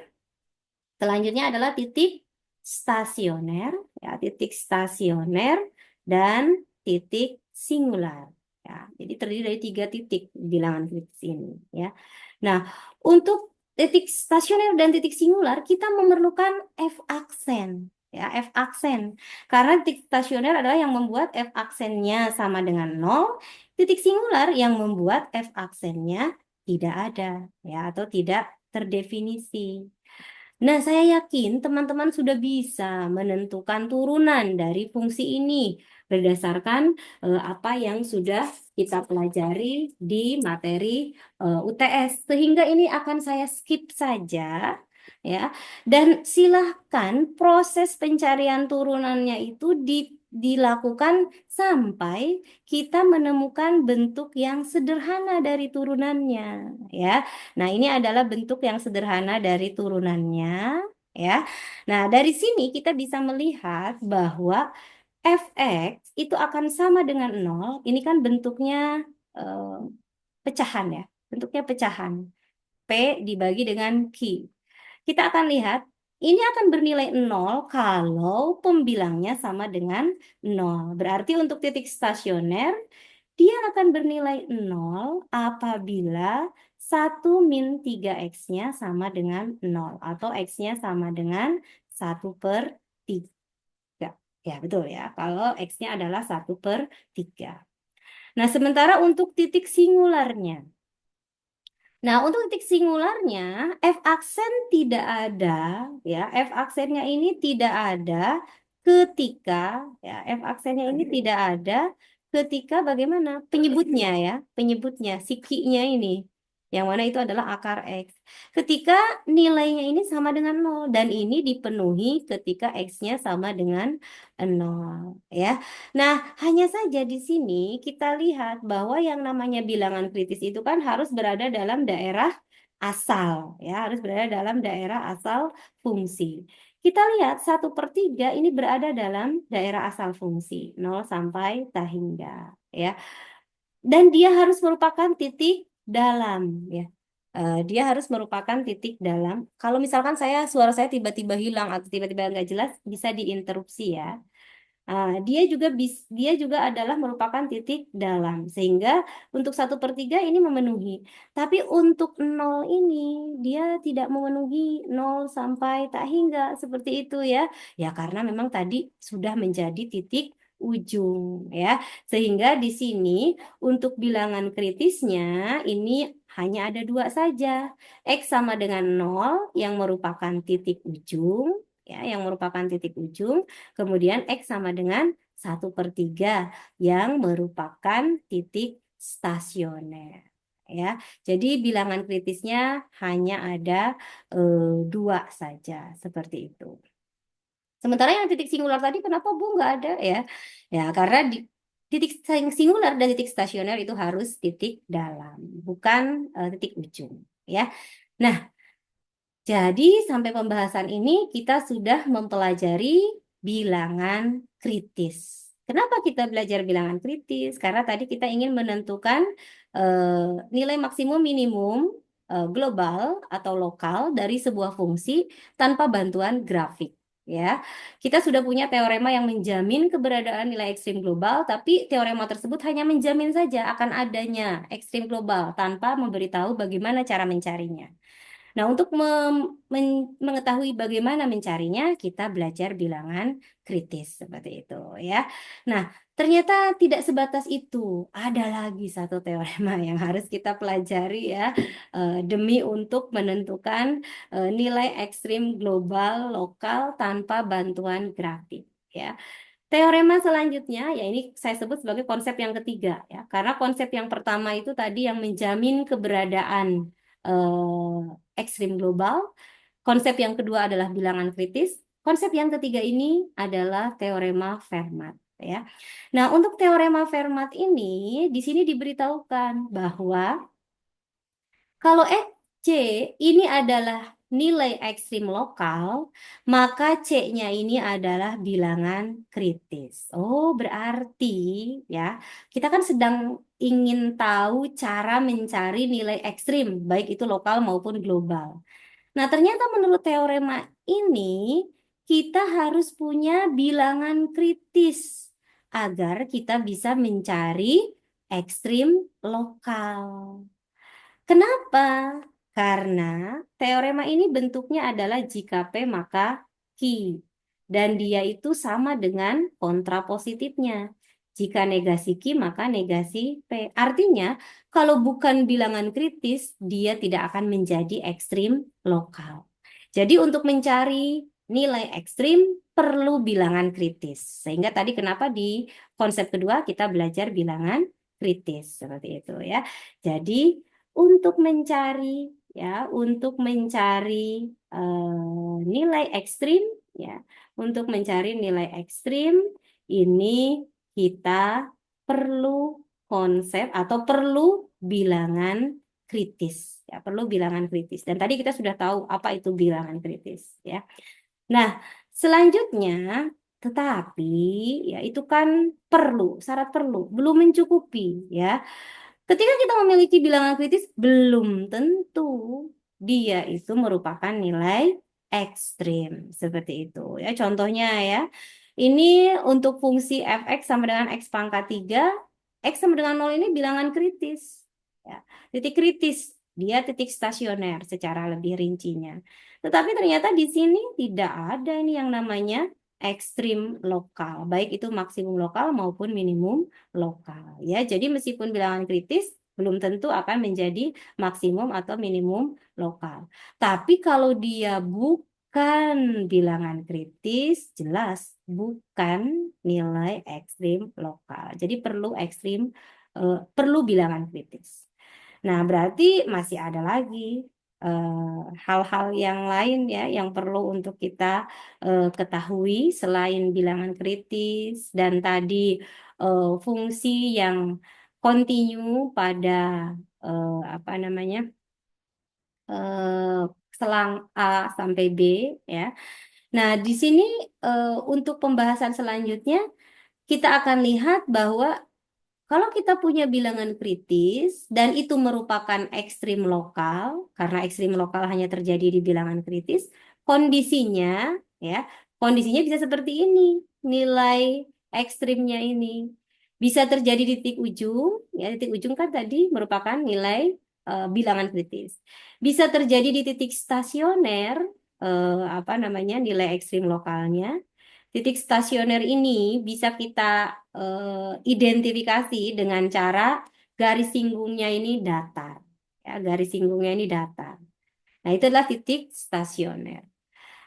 selanjutnya adalah titik stasioner, ya, titik stasioner dan titik singular. Ya, jadi terdiri dari 3 titik bilangan kritis ini. Ya. Nah, untuk titik stasioner dan titik singular kita memerlukan F aksen. Ya, F aksen. Karena titik stasioner adalah yang membuat F aksennya sama dengan 0, titik singular yang membuat F aksennya tidak ada, ya, atau tidak terdefinisi. Nah, saya yakin teman-teman sudah bisa menentukan turunan dari fungsi ini berdasarkan apa yang sudah kita pelajari di materi UTS. Sehingga ini akan saya skip saja, ya. Dan silahkan proses pencarian turunannya itu dilakukan sampai kita menemukan bentuk yang sederhana dari turunannya, ya. Nah, ini adalah bentuk yang sederhana dari turunannya, ya. Nah, dari sini kita bisa melihat bahwa fx itu akan sama dengan 0. Ini kan bentuknya eh, pecahan ya. Bentuknya pecahan. P dibagi dengan Q. Kita akan lihat ini akan bernilai 0 kalau pembilangnya sama dengan 0. Berarti untuk titik stasioner dia akan bernilai 0 apabila 1 min 3x-nya sama dengan 0 atau x-nya sama dengan 1/3. Ya, betul ya. Kalau x-nya adalah 1/3. Nah, sementara untuk titik singularnya. Nah, untuk titik singularnya, F aksen tidak ada, ya. F aksennya ini tidak ada ketika, ya, F aksennya ini tidak ada ketika bagaimana? Penyebutnya ya, penyebutnya, si Ki-nya ini. Yang mana itu adalah akar X. Ketika nilainya ini sama dengan 0, dan ini dipenuhi ketika X-nya sama dengan 0, ya. Nah, hanya saja di sini kita lihat bahwa yang namanya bilangan kritis itu kan harus berada dalam daerah asal, ya, harus berada dalam daerah asal fungsi. Kita lihat 1/3 ini berada dalam daerah asal fungsi, 0 sampai tak hingga, ya. Dan dia harus merupakan titik dalam, ya. Dia harus merupakan titik dalam. Kalau misalkan suara saya tiba-tiba hilang atau tiba-tiba nggak jelas, bisa diinterupsi ya. Dia juga adalah merupakan titik dalam sehingga untuk 1/3 ini memenuhi. Tapi untuk 0 ini dia tidak memenuhi 0 sampai tak hingga seperti itu ya. Ya karena memang tadi sudah menjadi titik ujung ya. Sehingga di sini untuk bilangan kritisnya ini hanya ada dua saja. X sama dengan 0 yang merupakan titik ujung ya, yang merupakan titik ujung. Kemudian X sama dengan 1/3 yang merupakan titik stasioner ya. Jadi bilangan kritisnya hanya ada dua saja seperti itu. Sementara yang titik singular tadi kenapa Bu nggak ada ya? Ya karena di titik singular dan titik stasioner itu harus titik dalam, bukan titik ujung ya. Nah, jadi sampai pembahasan ini kita sudah mempelajari bilangan kritis. Kenapa kita belajar bilangan kritis? Karena tadi kita ingin menentukan nilai maksimum minimum global atau lokal dari sebuah fungsi tanpa bantuan grafik. Ya, kita sudah punya teorema yang menjamin keberadaan nilai ekstrim global, tapi teorema tersebut hanya menjamin saja akan adanya ekstrim global tanpa memberitahu bagaimana cara mencarinya. Nah, untuk mengetahui bagaimana mencarinya, kita belajar bilangan kritis seperti itu ya. Nah, ternyata tidak sebatas itu. Ada lagi satu teorema yang harus kita pelajari ya, demi untuk menentukan nilai ekstrim global lokal tanpa bantuan grafik ya. Teorema selanjutnya, ya ini saya sebut sebagai konsep yang ketiga ya, karena konsep yang pertama itu tadi yang menjamin keberadaan ekstrim global. Konsep yang kedua adalah bilangan kritis. Konsep yang ketiga ini adalah teorema Fermat ya. Nah, untuk teorema Fermat ini di sini diberitahukan bahwa kalau C ini adalah nilai ekstrim lokal, maka C-nya ini adalah bilangan kritis. Oh, berarti ya, kita kan sedang ingin tahu cara mencari nilai ekstrim, baik itu lokal maupun global. Nah, ternyata menurut teorema ini, kita harus punya bilangan kritis agar kita bisa mencari ekstrim lokal. Kenapa? Karena teorema ini bentuknya adalah jika P maka Q. Dan dia itu sama dengan kontrapositifnya. Jika negasi Q maka negasi P. Artinya kalau bukan bilangan kritis, dia tidak akan menjadi ekstrim lokal. Jadi untuk mencari nilai ekstrim perlu bilangan kritis. Sehingga tadi kenapa di konsep kedua kita belajar bilangan kritis seperti itu ya. Jadi untuk mencari nilai ekstrim ya, untuk mencari nilai ekstrim ini kita perlu konsep atau perlu bilangan kritis ya, perlu bilangan kritis. Dan tadi kita sudah tahu apa itu bilangan kritis ya. Nah, selanjutnya tetapi ya itu kan perlu, syarat perlu, belum mencukupi ya. Ketika kita memiliki bilangan kritis, belum tentu dia itu merupakan nilai ekstrim. Seperti itu ya. Contohnya ya, ini untuk fungsi fx sama dengan x pangkat 3, x sama dengan 0 ini bilangan kritis. Ya, titik kritis, dia titik stasioner secara lebih rincinya. Tetapi ternyata di sini tidak ada ini yang namanya ekstrim lokal, baik itu maksimum lokal maupun minimum lokal ya. Jadi meskipun bilangan kritis belum tentu akan menjadi maksimum atau minimum lokal. Tapi kalau dia bukan bilangan kritis, jelas bukan nilai ekstrim lokal. Jadi perlu bilangan kritis. Nah, berarti masih ada lagi hal-hal yang lain ya yang perlu untuk kita ketahui selain bilangan kritis dan tadi fungsi yang kontinu pada apa namanya eh, selang A sampai B ya. Nah, di sini untuk pembahasan selanjutnya kita akan lihat bahwa kalau kita punya bilangan kritis dan itu merupakan ekstrim lokal, karena ekstrim lokal hanya terjadi di bilangan kritis, kondisinya ya, kondisinya bisa seperti ini. Nilai ekstrimnya ini bisa terjadi di titik ujung, ya titik ujung kan tadi merupakan nilai bilangan kritis. Bisa terjadi di titik stasioner apa namanya nilai ekstrim lokalnya. titik stasioner ini bisa kita identifikasi dengan cara garis singgungnya ini datar. Ya, garis singgungnya ini datar. Nah, itu adalah titik stasioner.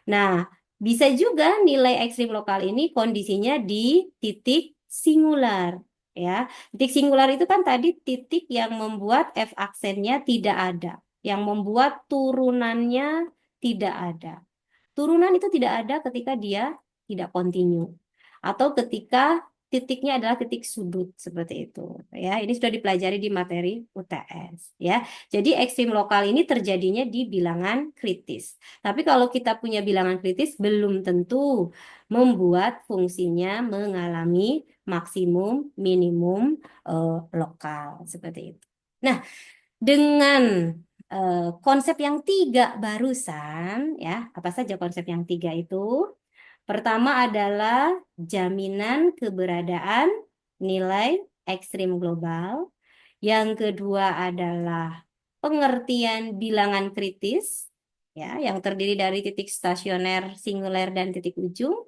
Nah, bisa juga nilai ekstrim lokal ini kondisinya di titik singular. Ya, titik singular itu kan tadi titik yang membuat f aksennya tidak ada, yang membuat turunannya tidak ada. Turunan itu tidak ada ketika dia tidak kontinu atau ketika titiknya adalah titik sudut seperti itu ya. Ini sudah dipelajari di materi UTS ya. Jadi ekstrim lokal ini terjadinya di bilangan kritis. Tapi kalau kita punya bilangan kritis belum tentu membuat fungsinya mengalami maksimum minimum lokal seperti itu. Nah, dengan konsep yang tiga barusan, ya, apa saja konsep yang tiga itu? Pertama adalah jaminan keberadaan nilai ekstrim global. Yang kedua adalah pengertian bilangan kritis, ya, yang terdiri dari titik stasioner, singuler, dan titik ujung.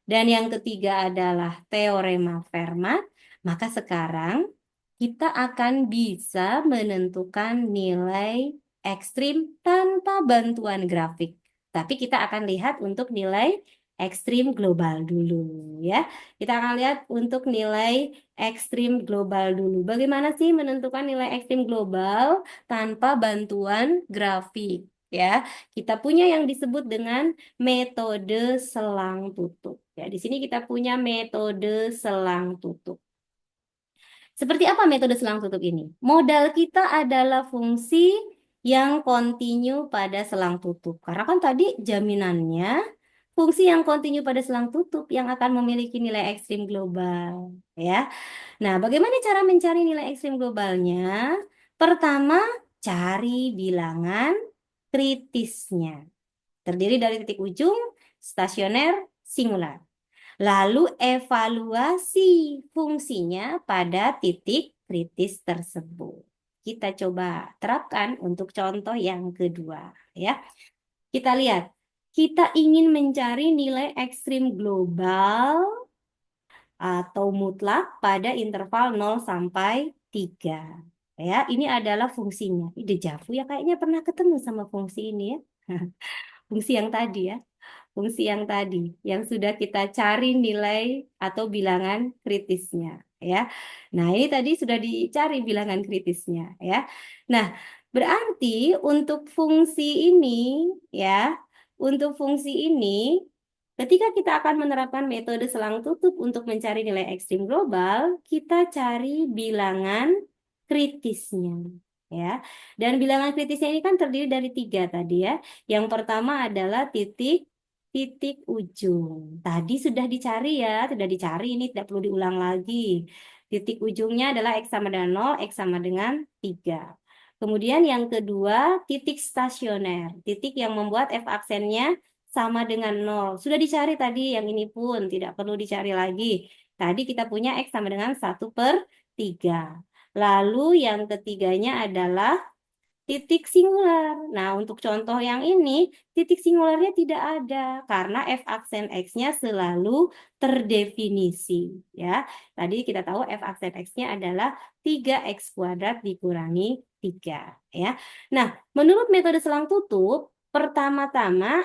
Dan yang ketiga adalah teorema Fermat. Maka sekarang kita akan bisa menentukan nilai ekstrim tanpa bantuan grafik. Tapi kita akan lihat untuk nilai ekstrim global dulu ya. Kita akan lihat untuk nilai ekstrim global dulu. Bagaimana sih menentukan nilai ekstrim global tanpa bantuan grafik ya? Kita punya yang disebut dengan metode selang tutup. Ya, di sini kita punya metode selang tutup. Seperti apa metode selang tutup ini? Modal kita adalah fungsi yang kontinu pada selang tutup. Karena kan tadi jaminannya fungsi yang kontinu pada selang tutup yang akan memiliki nilai ekstrim global, ya. Nah, bagaimana cara mencari nilai ekstrim globalnya? Pertama, cari bilangan kritisnya. Terdiri dari titik ujung, stasioner, singular. Lalu evaluasi fungsinya pada titik kritis tersebut. Kita coba terapkan untuk contoh yang kedua ya. Kita lihat, kita ingin mencari nilai ekstrim global atau mutlak pada interval 0 sampai 3. Ya, ini adalah fungsinya. Ini dejavu ya, kayaknya pernah ketemu sama fungsi ini ya. Fungsi yang tadi ya. Fungsi yang tadi yang sudah kita cari nilai atau bilangan kritisnya ya. Nah, ini tadi sudah dicari bilangan kritisnya ya. Nah, berarti untuk fungsi ini ya, untuk fungsi ini ketika kita akan menerapkan metode selang tutup untuk mencari nilai ekstrim global, kita cari bilangan kritisnya ya. Dan bilangan kritisnya ini kan terdiri dari tiga tadi ya. Yang pertama adalah titik ujung. Tadi sudah dicari ya, sudah dicari, ini tidak perlu diulang lagi. Titik ujungnya adalah X sama dengan 0, X sama dengan 3. Kemudian yang kedua, titik stasioner. Titik yang membuat F aksennya sama dengan 0. Sudah dicari tadi, yang ini pun tidak perlu dicari lagi. Tadi kita punya X sama dengan 1/3. Lalu yang ketiganya adalah titik singular. Nah, untuk contoh yang ini, titik singularnya tidak ada karena f aksen x-nya selalu terdefinisi. Ya, tadi kita tahu f aksen x-nya adalah 3x kuadrat dikurangi 3. Ya, nah, menurut metode selang tutup, pertama-tama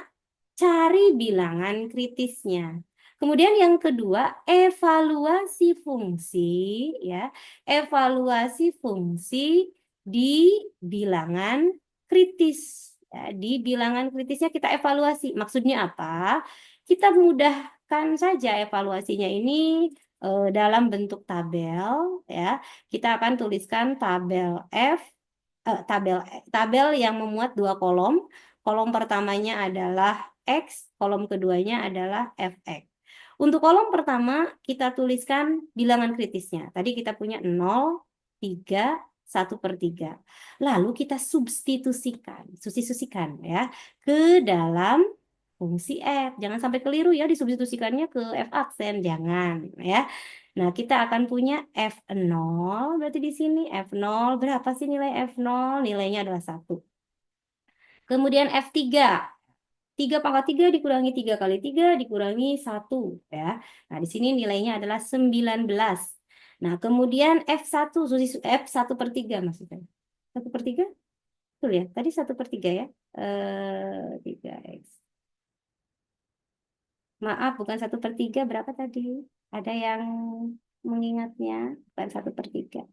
cari bilangan kritisnya. Kemudian yang kedua, evaluasi fungsi, ya, evaluasi fungsi di bilangan kritis. Ya, di bilangan kritisnya kita evaluasi. Maksudnya apa? Kita mudahkan saja evaluasinya ini dalam bentuk tabel. Ya, kita akan tuliskan tabel F, tabel tabel yang memuat dua kolom. Kolom pertamanya adalah X, kolom keduanya adalah Fx. Untuk kolom pertama kita tuliskan bilangan kritisnya. Tadi kita punya 0, 3, 1/3. Lalu kita substitusikan ya ke dalam fungsi F. Jangan sampai keliru ya disubstitusikannya ke F aksen, jangan ya. Nah, kita akan punya F0, berarti di sini F0, berapa sih nilai F0? Nilainya adalah 1. Kemudian F3, 3 pangkat 3 dikurangi 3 kali 3 dikurangi 1 ya. Nah, di sini nilainya adalah 19. Nah, kemudian F1, F1/3 maksudnya. 1/3? Betul ya? Tadi 1/3 ya? 3X. Maaf, bukan 1/3. Berapa tadi? Ada yang mengingatnya? Bukan 1/3.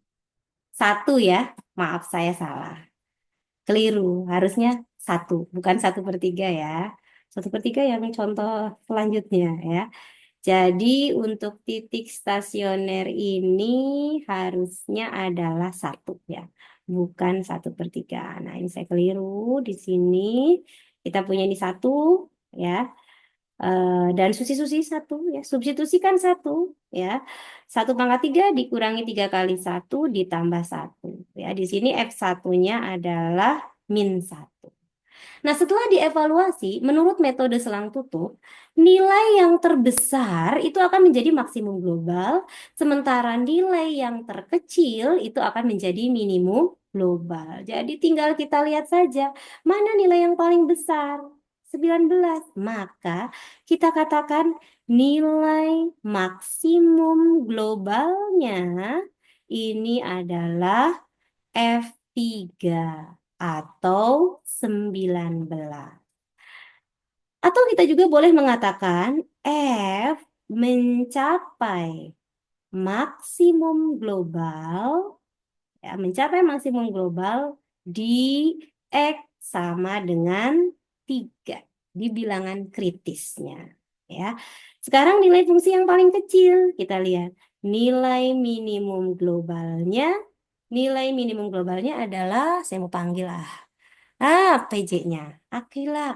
1 ya? Maaf, saya salah. Keliru. Harusnya 1, bukan 1/3 ya. 1/3 yang contoh selanjutnya ya. Jadi untuk titik stasioner ini harusnya adalah 1 ya, bukan 1/3. Nah, ini saya keliru di sini. Kita punya ini 1 ya. Dan susi-susi 1 ya. Substitusi kan 1 ya. 1/3 dikurangi 3 kali 1 ditambah 1 ya. Di sini F1-nya adalah -1. Nah, setelah dievaluasi, menurut metode selang tutup, nilai yang terbesar itu akan menjadi maksimum global, sementara nilai yang terkecil itu akan menjadi minimum global. Jadi tinggal kita lihat saja, mana nilai yang paling besar? 19. Maka kita katakan nilai maksimum globalnya ini adalah F3 atau 19. Atau kita juga boleh mengatakan F mencapai maksimum global, ya, mencapai maksimum global di X sama dengan 3 di bilangan kritisnya. Ya. Sekarang nilai fungsi yang paling kecil, kita lihat. Nilai minimum globalnya adalah, saya mau panggil PJ-nya. Aquila.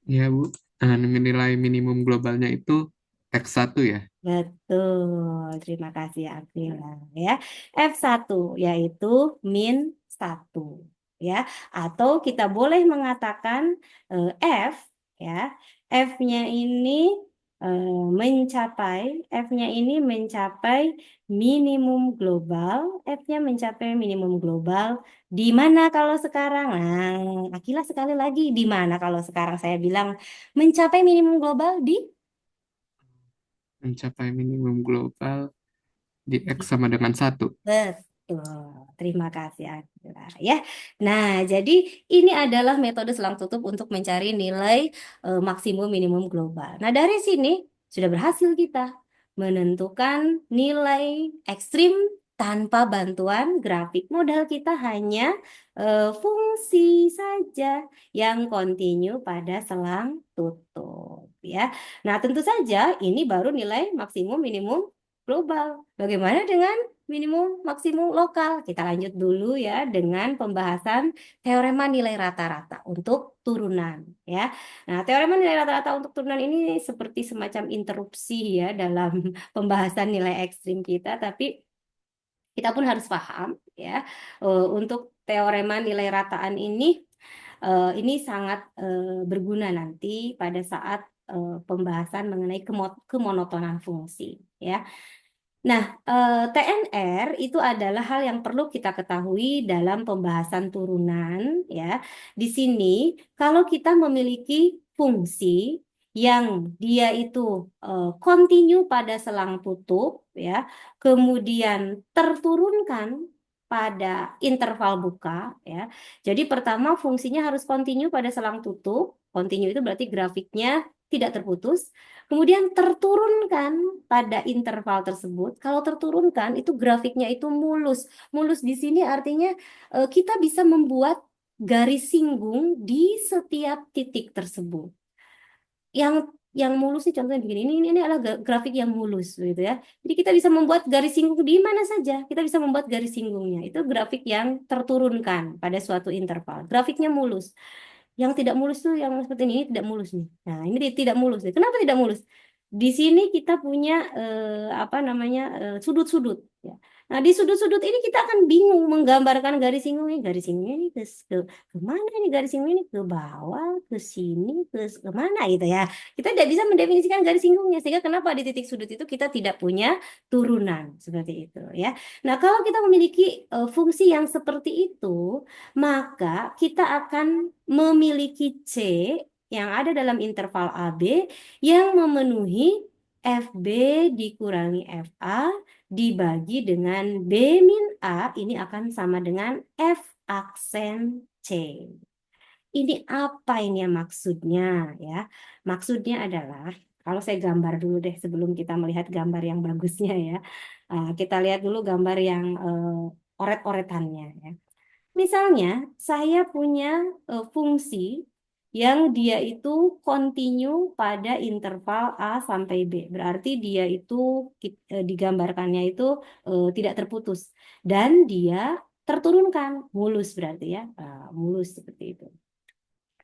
Ya, Bu. Nilai minimum globalnya itu X1 ya. Betul, terima kasih Aquila ya. F1 yaitu -1 ya. Atau kita boleh mengatakan F ya. F-nya ini F-nya ini mencapai minimum global. F-nya mencapai minimum global di mana kalau sekarang? Nah, Aquila sekali lagi di mana kalau sekarang saya bilang mencapai minimum global di Mencapai minimum global di X sama dengan 1. Betul, terima kasih Agila ya. Nah, jadi ini adalah metode selang tutup untuk mencari nilai maksimum minimum global. Nah, dari sini sudah berhasil kita menentukan nilai ekstrim tanpa bantuan grafik. Modal kita hanya fungsi saja yang kontinu pada selang tutup ya. Nah, tentu saja ini baru nilai maksimum minimum global. Bagaimana dengan minimum maksimum lokal? Kita lanjut dulu ya dengan pembahasan teorema nilai rata-rata untuk turunan ya. Nah, teorema nilai rata-rata untuk turunan ini seperti semacam interupsi ya dalam pembahasan nilai ekstrim kita, tapi kita pun harus paham ya untuk teorema nilai rataan ini sangat berguna nanti pada saat pembahasan mengenai kemonotonan fungsi ya. Nah, TNR itu adalah hal yang perlu kita ketahui dalam pembahasan turunan ya. Di sini kalau kita memiliki fungsi yang dia itu kontinu pada selang tutup ya, kemudian terturunkan pada interval buka ya. Jadi pertama fungsinya harus kontinu pada selang tutup. Kontinu itu berarti grafiknya tidak terputus. Kemudian terturunkan pada interval tersebut. Kalau terturunkan itu grafiknya itu mulus. Mulus di sini artinya kita bisa membuat garis singgung di setiap titik tersebut. Yang mulus sih contohnya begini. Ini adalah grafik yang mulus gitu ya. Jadi kita bisa membuat garis singgung di mana saja. Kita bisa membuat garis singgungnya. Itu grafik yang terturunkan pada suatu interval. Grafiknya mulus. Yang tidak mulus tuh yang seperti ini tidak mulus nih. Nah, ini tidak mulus nih. Kenapa tidak mulus? Di sini kita punya apa namanya sudut-sudut. Ya. Nah, di sudut-sudut ini kita akan bingung menggambarkan garis singgungnya ini ke mana ini garis singung ini ke bawah, ke sini, ke mana gitu ya. Kita tidak bisa mendefinisikan garis singgungnya sehingga kenapa di titik sudut itu kita tidak punya turunan seperti itu ya. Nah, kalau kita memiliki fungsi yang seperti itu, maka kita akan memiliki C yang ada dalam interval AB yang memenuhi FB dikurangi FA dibagi dengan B min A ini akan sama dengan F aksen C. Ini apa ini ya maksudnya ya? Maksudnya adalah kalau saya gambar dulu deh sebelum kita melihat gambar yang bagusnya ya. Kita lihat dulu gambar yang oret-oretannya ya. Misalnya, saya punya fungsi yang dia itu continue pada interval A sampai B. Berarti dia itu digambarkannya itu tidak terputus. Dan dia terturunkan, mulus berarti ya. Mulus seperti itu.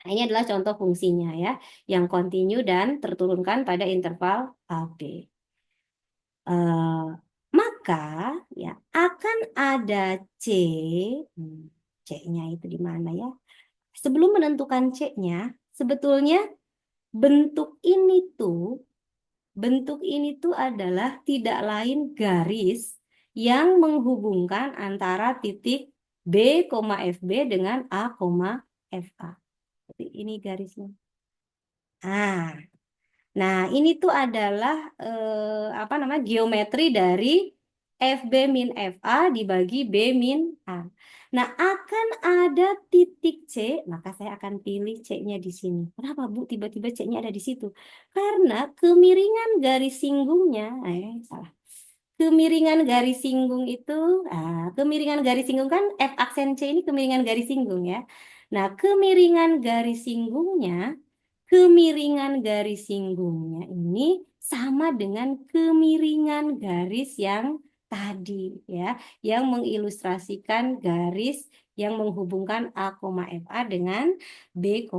Nah, ini adalah contoh fungsinya ya, yang continue dan terturunkan pada interval AB. Eh, maka ya akan ada C, hmm, C-nya itu di mana ya? Sebelum menentukan C-nya, sebetulnya bentuk ini tuh, bentuk ini tuh adalah tidak lain garis yang menghubungkan antara titik B, FB dengan A, FA. Jadi ini garisnya. Ah, nah, ini tuh adalah apa namanya geometri dari FB min FA dibagi B min A. Nah, akan ada titik C, maka saya akan pilih C-nya di sini. Kenapa, Bu? Tiba-tiba C-nya ada di situ. Karena kemiringan garis singgungnya, salah. Kemiringan garis singgung itu, kemiringan garis singgung kan F aksen C ini kemiringan garis singgung ya. Nah, kemiringan garis singgungnya ini sama dengan kemiringan garis yang tadi ya, yang mengilustrasikan garis yang menghubungkan A, FA dengan B,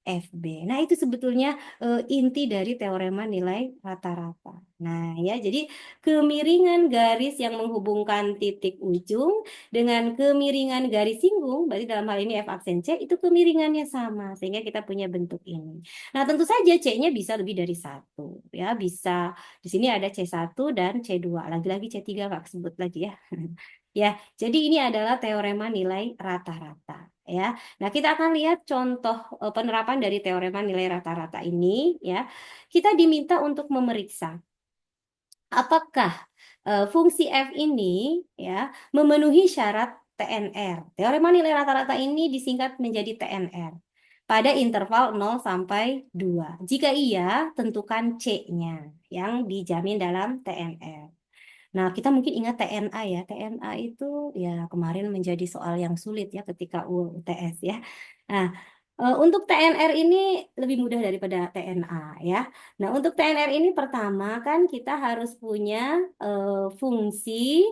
FB. Nah, itu sebetulnya inti dari teorema nilai rata-rata. Nah, ya, jadi kemiringan garis yang menghubungkan titik ujung dengan kemiringan garis singgung, berarti dalam hal ini F aksen C, itu kemiringannya sama, sehingga kita punya bentuk ini. Nah, tentu saja C-nya bisa lebih dari satu. Ya, bisa. Di sini ada C1 dan C2. Lagi-lagi C3 nggak sebut lagi ya. Ya, jadi ini adalah teorema nilai rata-rata. Ya, nah kita akan lihat contoh penerapan dari teorema nilai rata-rata ini. Ya, kita diminta untuk memeriksa apakah fungsi F ini ya memenuhi syarat TNR. Teorema nilai rata-rata ini disingkat menjadi TNR pada interval 0 sampai 2. Jika iya, tentukan C-nya yang dijamin dalam TNR. Nah, kita mungkin ingat TNA ya. TNA itu ya kemarin menjadi soal yang sulit ya ketika UTS ya. Nah, untuk TNR ini lebih mudah daripada TNA ya. Nah, untuk TNR ini pertama kan kita harus punya fungsi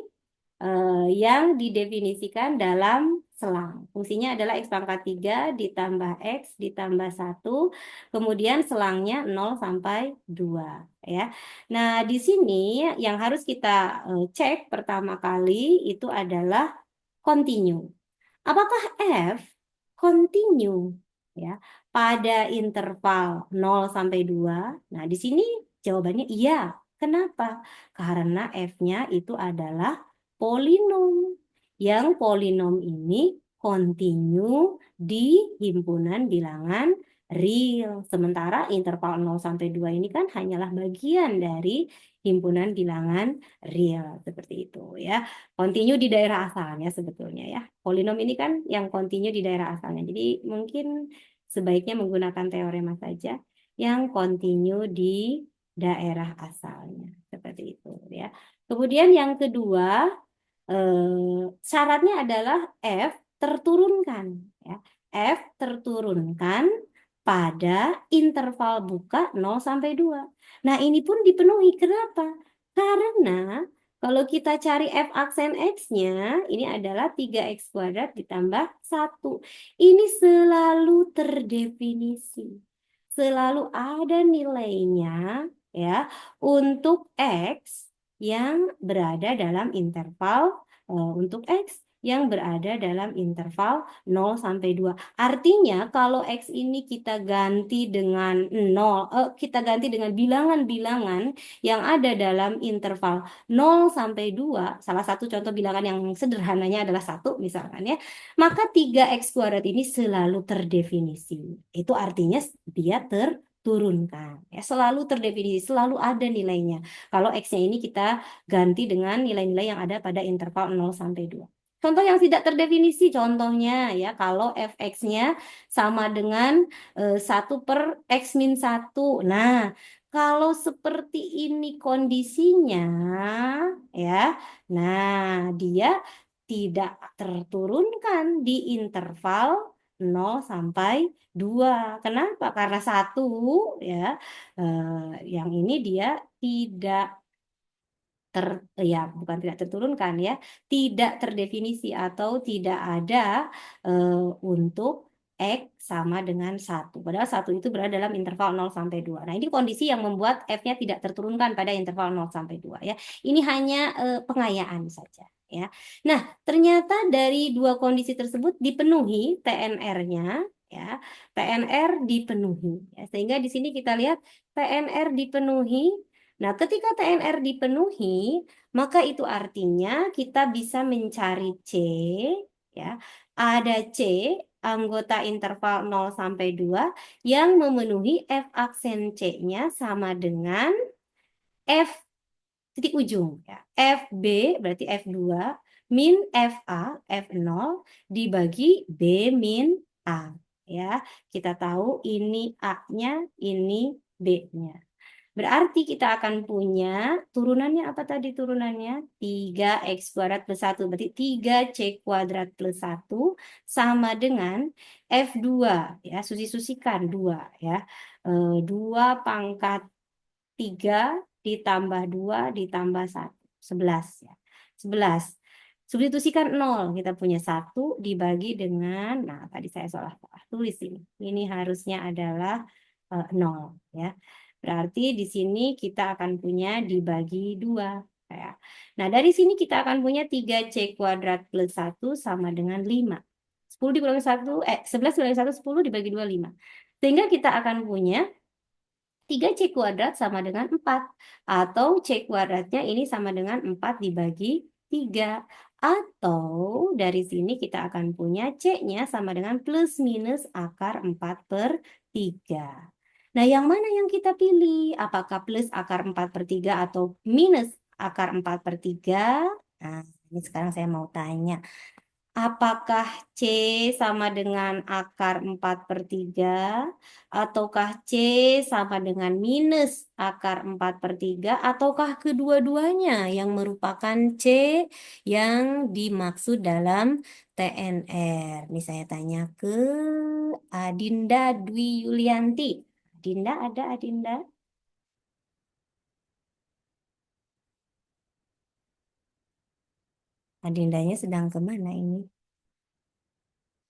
yang didefinisikan dalam selang. Fungsinya adalah X pangkat 3 ditambah X ditambah 1, kemudian selangnya 0 sampai 2 ya. Nah, di sini yang harus kita cek pertama kali itu adalah continue. Apakah F continue ya pada interval 0 sampai 2? Nah, di sini jawabannya iya. Kenapa? Karena F-nya itu adalah polinom. Yang polinom ini continue di himpunan bilangan real. Sementara interval 0 sampai 2 ini kan hanyalah bagian dari himpunan bilangan real. Seperti itu ya. Continue di daerah asalnya sebetulnya ya. Polinom ini kan yang continue di daerah asalnya. Jadi mungkin sebaiknya menggunakan teorema saja yang continue di daerah asalnya. Seperti itu ya. Kemudian yang kedua, syaratnya adalah F terturunkan ya. F terturunkan pada interval buka 0 sampai 2. Nah, ini pun dipenuhi. Kenapa? Karena kalau kita cari F aksen X-nya, ini adalah 3X kuadrat ditambah 1. Ini selalu terdefinisi. Selalu ada nilainya ya untuk X yang berada dalam interval untuk X yang berada dalam interval 0 sampai 2. Artinya kalau X ini kita ganti dengan 0, kita ganti dengan bilangan-bilangan yang ada dalam interval 0 sampai 2, salah satu contoh bilangan yang sederhananya adalah 1 misalkan ya, maka 3X kuadrat ini selalu terdefinisi. Itu artinya dia terturunkan. Ya, selalu terdefinisi, selalu ada nilainya. Kalau X-nya ini kita ganti dengan nilai-nilai yang ada pada interval 0 sampai 2. Contoh yang tidak terdefinisi, contohnya ya kalau fx-nya sama dengan 1 per x min 1. Nah, kalau seperti ini kondisinya ya, nah dia tidak terturunkan di interval 0 sampai 2. Kenapa? Karena satu ya yang ini dia tidak ter ya bukan tidak terturunkan ya, tidak terdefinisi atau tidak ada untuk X sama dengan satu. Padahal satu itu berada dalam interval 0 sampai 2. Nah, ini kondisi yang membuat F-nya tidak terturunkan pada interval 0 sampai 2 ya. Ini hanya pengayaan saja ya. Nah, ternyata dari dua kondisi tersebut dipenuhi TNR-nya ya. TNR dipenuhi ya. Sehingga di sini kita lihat TNR dipenuhi. Nah, ketika TNR dipenuhi, maka itu artinya kita bisa mencari C, ya. Ada C, anggota interval 0 sampai 2, yang memenuhi F aksen C-nya sama dengan F titik ujung, ya. FB berarti F2 min FA, F0 dibagi B min A. Ya, kita tahu ini A-nya, ini B-nya. Berarti kita akan punya turunannya apa tadi turunannya? 3x kuadrat plus 1. Berarti 3c kuadrat plus 1 sama dengan F2. Ya, susi-susikan 2 ya. 2 pangkat 3 ditambah 2 ditambah 1. 11 ya. 11. Substitusikan 0. Kita punya 1 dibagi dengan, nah tadi saya salah tulis ini. Ini harusnya adalah 0 ya. Berarti di sini kita akan punya dibagi 2. Ya. Nah, dari sini kita akan punya 3c kuadrat plus 1 sama dengan 5. 10 dikurangi 1, 11 dikurangi 1, 10 dibagi 2, 5. Sehingga kita akan punya 3c kuadrat sama dengan 4. Atau c kuadratnya ini sama dengan 4 dibagi 3. Atau dari sini kita akan punya c-nya sama dengan plus minus akar 4 per 3. Nah, yang mana yang kita pilih? Apakah plus akar 4 per 3 atau minus akar 4 per 3? Nah, ini sekarang saya mau tanya. Apakah C sama dengan akar 4 per 3? Ataukah C sama dengan minus akar 4 per 3? Ataukah kedua-duanya yang merupakan C yang dimaksud dalam TNR? Ini saya tanya ke Adinda Dwi Yulianti. Adinda ada Adinda? Adindanya sedang kemana ini?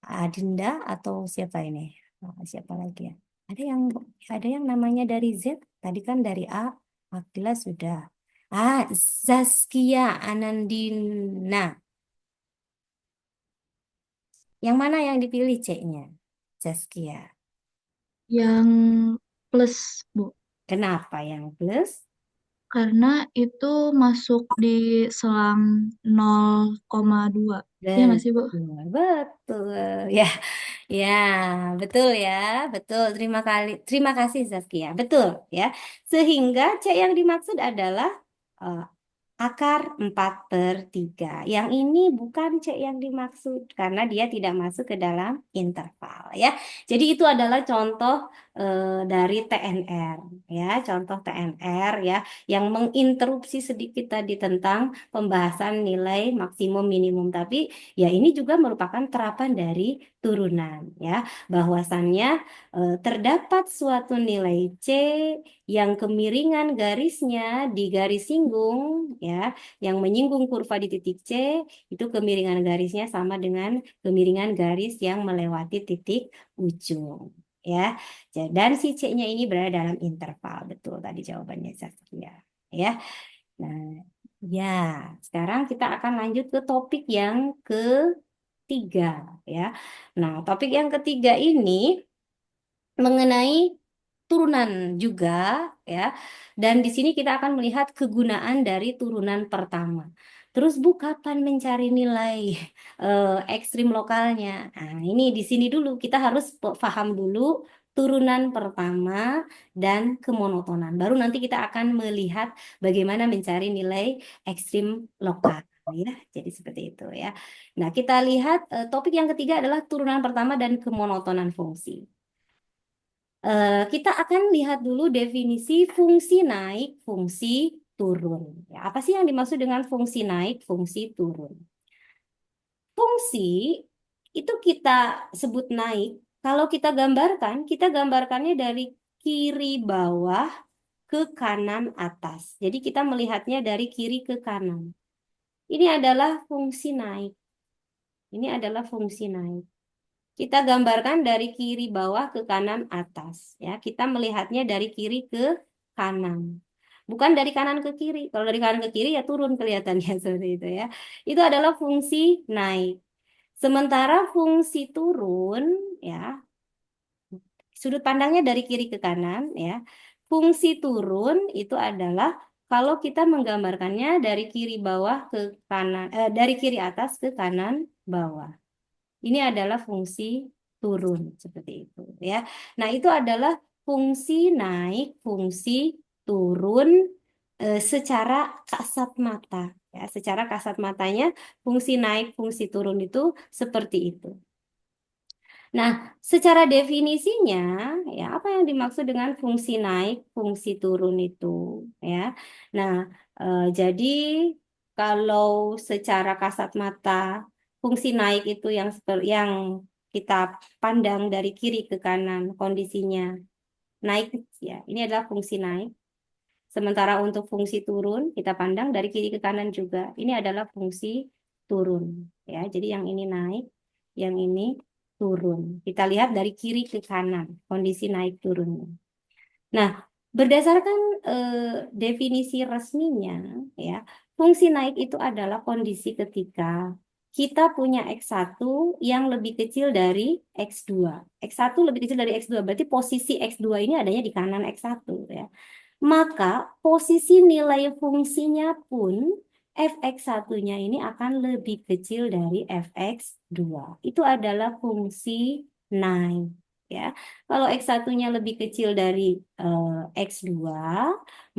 Adinda atau siapa ini? Siapa lagi ya? Ada yang ada yang namanya dari Z. Tadi kan dari A. Akila sudah. Zaskia Anandina. Yang mana yang dipilih C-nya? Zaskia. Yang plus, Bu. Kenapa yang plus? Karena itu masuk di selang 0,2. Ya nggak sih, Bu? Betul, betul. Ya, ya, betul ya, betul. Terima kasih Zaskia. Betul ya. Sehingga C yang dimaksud adalah eh, akar 4 per 3. Yang ini bukan C yang dimaksud karena dia tidak masuk ke dalam interval ya. Jadi itu adalah contoh dari TNR ya, contoh TNR ya yang menginterupsi sedikit tadi tentang pembahasan nilai maksimum minimum. Tapi ya ini juga merupakan terapan dari turunan ya, bahwasannya terdapat suatu nilai C yang kemiringan garisnya di garis singgung ya, yang menyinggung kurva di titik C itu kemiringan garisnya sama dengan kemiringan garis yang melewati titik ujung ya. Dan si C-nya ini berada dalam interval. Betul tadi jawabannya Zaskia ya. Nah, Ya, sekarang kita akan lanjut ke topik yang ketiga ya. Nah, topik yang ketiga ini mengenai turunan juga ya. Dan di sini kita akan melihat kegunaan dari turunan pertama. Terus Bu, kapan mencari nilai ekstrim lokalnya? Nah, ini di sini dulu kita harus paham dulu turunan pertama dan kemonotonan. Baru nanti kita akan melihat bagaimana mencari nilai ekstrim lokal ya. Jadi seperti itu ya. Nah, kita lihat topik yang ketiga adalah turunan pertama dan kemonotonan fungsi. Kita akan lihat dulu definisi fungsi naik, fungsi turun. Ya, apa sih yang dimaksud dengan fungsi naik, fungsi turun? Fungsi itu kita sebut naik. Kalau kita gambarkannya dari kiri bawah ke kanan atas. Jadi kita melihatnya dari kiri ke kanan. Ini adalah fungsi naik. Ini adalah fungsi naik. Kita gambarkan dari kiri bawah ke kanan atas. Ya, kita melihatnya dari kiri ke kanan. Bukan dari kanan ke kiri. Kalau dari kanan ke kiri ya turun kelihatannya seperti itu ya. Itu adalah fungsi naik. Sementara fungsi turun ya, sudut pandangnya dari kiri ke kanan ya. Fungsi turun itu adalah kalau kita menggambarkannya dari kiri bawah ke kanan, dari kiri atas ke kanan bawah. Ini adalah fungsi turun seperti itu ya. Nah, itu adalah fungsi naik, fungsi turun secara kasat mata ya. Secara kasat matanya fungsi naik, fungsi turun itu seperti itu. Nah, secara definisinya ya apa yang dimaksud dengan fungsi naik, fungsi turun itu ya. Nah, jadi kalau secara kasat mata fungsi naik itu yang seperti yang kita pandang dari kiri ke kanan kondisinya naik ya. Ini adalah fungsi naik. Sementara untuk fungsi turun kita pandang dari kiri ke kanan juga. Ini adalah fungsi turun ya. Jadi yang ini naik, yang ini turun. Kita lihat dari kiri ke kanan kondisi naik turunnya. Nah, berdasarkan definisi resminya ya, fungsi naik itu adalah kondisi ketika kita punya X1 yang lebih kecil dari X2. X1 lebih kecil dari X2, berarti posisi X2 ini adanya di kanan X1 ya. Maka posisi nilai fungsinya pun fx1-nya ini akan lebih kecil dari fx2. Itu adalah fungsi naik ya. Kalau x1-nya lebih kecil dari x2,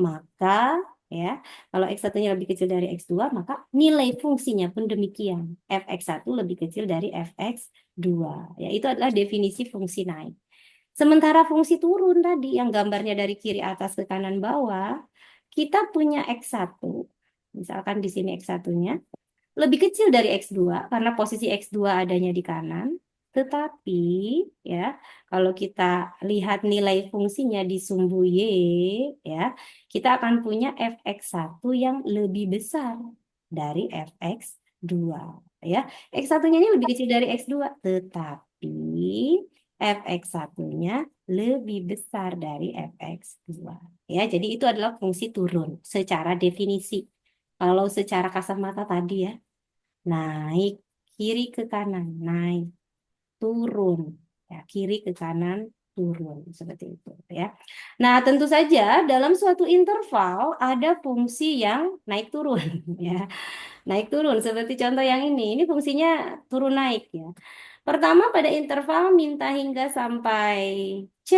maka ya, kalau x1-nya lebih kecil dari x2, maka nilai fungsinya pun demikian. Fx1 lebih kecil dari fx2. Ya, itu adalah definisi fungsi naik. Sementara fungsi turun tadi yang gambarnya dari kiri atas ke kanan bawah, kita punya X1, misalkan di sini X1-nya, lebih kecil dari X2 karena posisi X2 adanya di kanan. Tetapi ya, kalau kita lihat nilai fungsinya di sumbu Y ya, kita akan punya fx1 yang lebih besar dari fx2 ya. X1-nya ini lebih kecil dari X2, tetapi fx1-nya lebih besar dari fx2 ya. Jadi itu adalah fungsi turun secara definisi. Kalau secara kasat mata tadi ya, naik kiri ke kanan, naik turun ya, kiri ke kanan turun seperti itu ya. Nah, tentu saja dalam suatu interval ada fungsi yang naik turun ya. Naik turun seperti contoh yang ini fungsinya turun naik ya. Pertama pada interval minta hingga sampai C,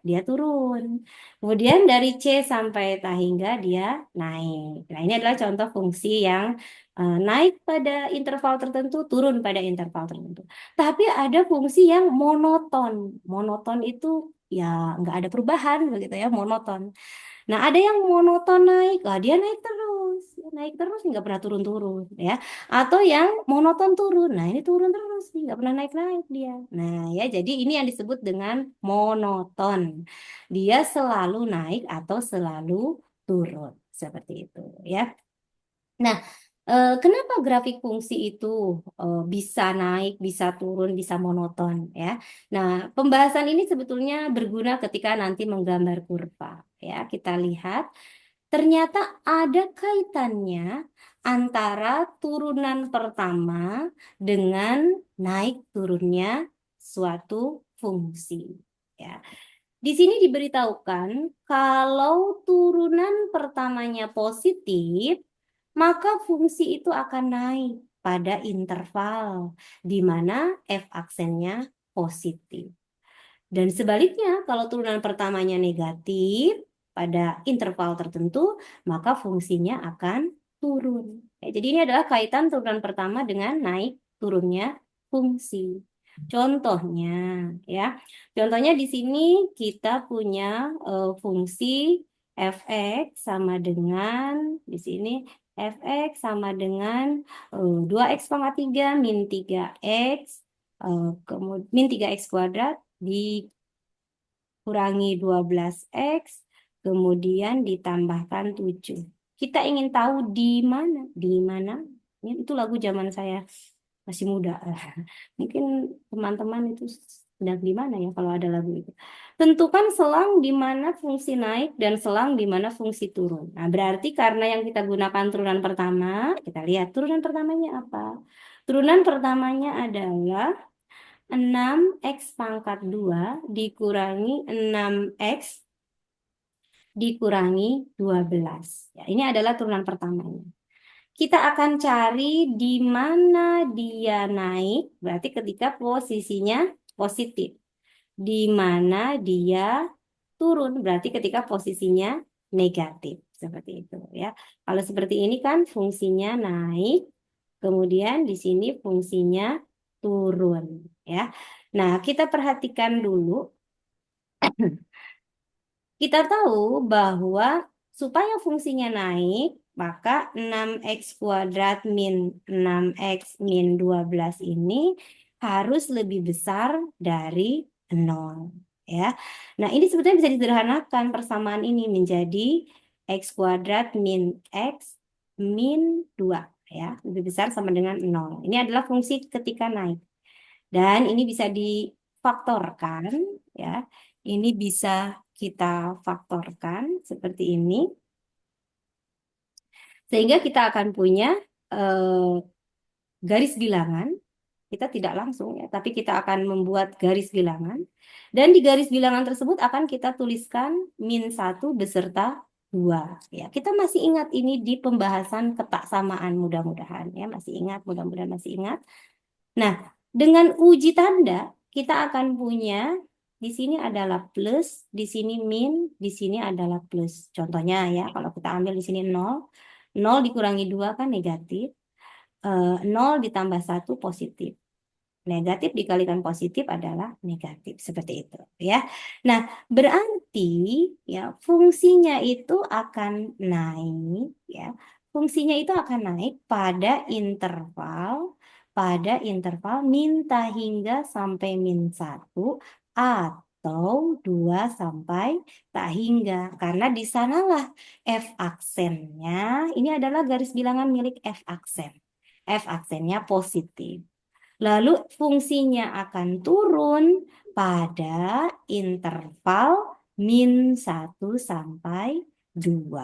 dia turun. Kemudian dari C sampai tak hingga dia naik. Nah, ini adalah contoh fungsi yang naik pada interval tertentu, turun pada interval tertentu. Tapi ada fungsi yang monoton. Monoton itu ya nggak ada perubahan begitu ya, monoton. Nah, ada yang monoton naik, dia naik terus nggak pernah turun-turun ya. Atau yang monoton turun, nah ini turun terus nih, nggak pernah naik-naik dia. Nah ya, jadi ini yang disebut dengan monoton. Dia selalu naik atau selalu turun seperti itu ya. Nah, kenapa grafik fungsi itu bisa naik, bisa turun, bisa monoton ya? Nah, pembahasan ini sebetulnya berguna ketika nanti menggambar kurva ya. Kita lihat ternyata ada kaitannya antara turunan pertama dengan naik turunnya suatu fungsi. Ya. Di sini diberitahukan kalau turunan pertamanya positif, maka fungsi itu akan naik pada interval di mana f aksennya positif. Dan sebaliknya, kalau turunan pertamanya negatif pada interval tertentu, maka fungsinya akan turun. Ya, jadi ini adalah kaitan turunan pertama dengan naik turunnya fungsi. Contohnya, ya, contohnya di sini kita punya fungsi f(x) sama dengan di sini f(x) sama dengan 2x,3 min 3x kemudian min 3x kuadrat dikurangi 12x, kemudian ditambahkan 7. Kita ingin tahu di mana? Di mana? Itu lagu zaman saya masih muda. Mungkin teman-teman itu sedang di mana ya kalau ada lagu itu. Tentukan selang di mana fungsi naik dan selang di mana fungsi turun. Nah, berarti karena yang kita gunakan turunan pertama, kita lihat turunan pertamanya apa? Turunan pertamanya adalah 6x pangkat 2 dikurangi 6x dikurangi 12. Ya, ini adalah turunan pertamanya. Kita akan cari di mana dia naik, berarti ketika posisinya positif. Di mana dia turun, berarti ketika posisinya negatif. Seperti itu ya. Kalau seperti ini kan fungsinya naik, kemudian di sini fungsinya turun ya. Nah, kita perhatikan dulu. Kita tahu bahwa supaya fungsinya naik, maka 6x kuadrat min 6x min 12 ini harus lebih besar dari 0. Ya. Nah, ini sebetulnya bisa disederhanakan persamaan ini menjadi x kuadrat min x min 2. Ya, lebih besar sama dengan 0. Ini adalah fungsi ketika naik. Dan ini bisa difaktorkan, ya. Ini bisa kita faktorkan seperti ini. Sehingga kita akan punya garis bilangan. Kita tidak langsung ya, tapi kita akan membuat garis bilangan. Dan di garis bilangan tersebut akan kita tuliskan min 1 beserta 2. Ya, kita masih ingat ini di pembahasan ketak samaan mudah-mudahan ya, masih ingat, mudah-mudahan masih ingat. Nah, dengan uji tanda kita akan punya di sini adalah plus, di sini min, di sini adalah plus. Contohnya ya, kalau kita ambil di sini 0, 0 dikurangi 2 kan negatif, 0 ditambah 1 positif. Negatif dikalikan positif adalah negatif, seperti itu ya. Nah, berarti ya fungsinya itu akan naik ya. Fungsinya itu akan naik pada interval min hingga sampai min 1 atau 2 sampai tak hingga. Karena di sanalah f aksennya ini adalah garis bilangan milik f aksen. F aksennya positif. Lalu fungsinya akan turun pada interval min 1 sampai 2.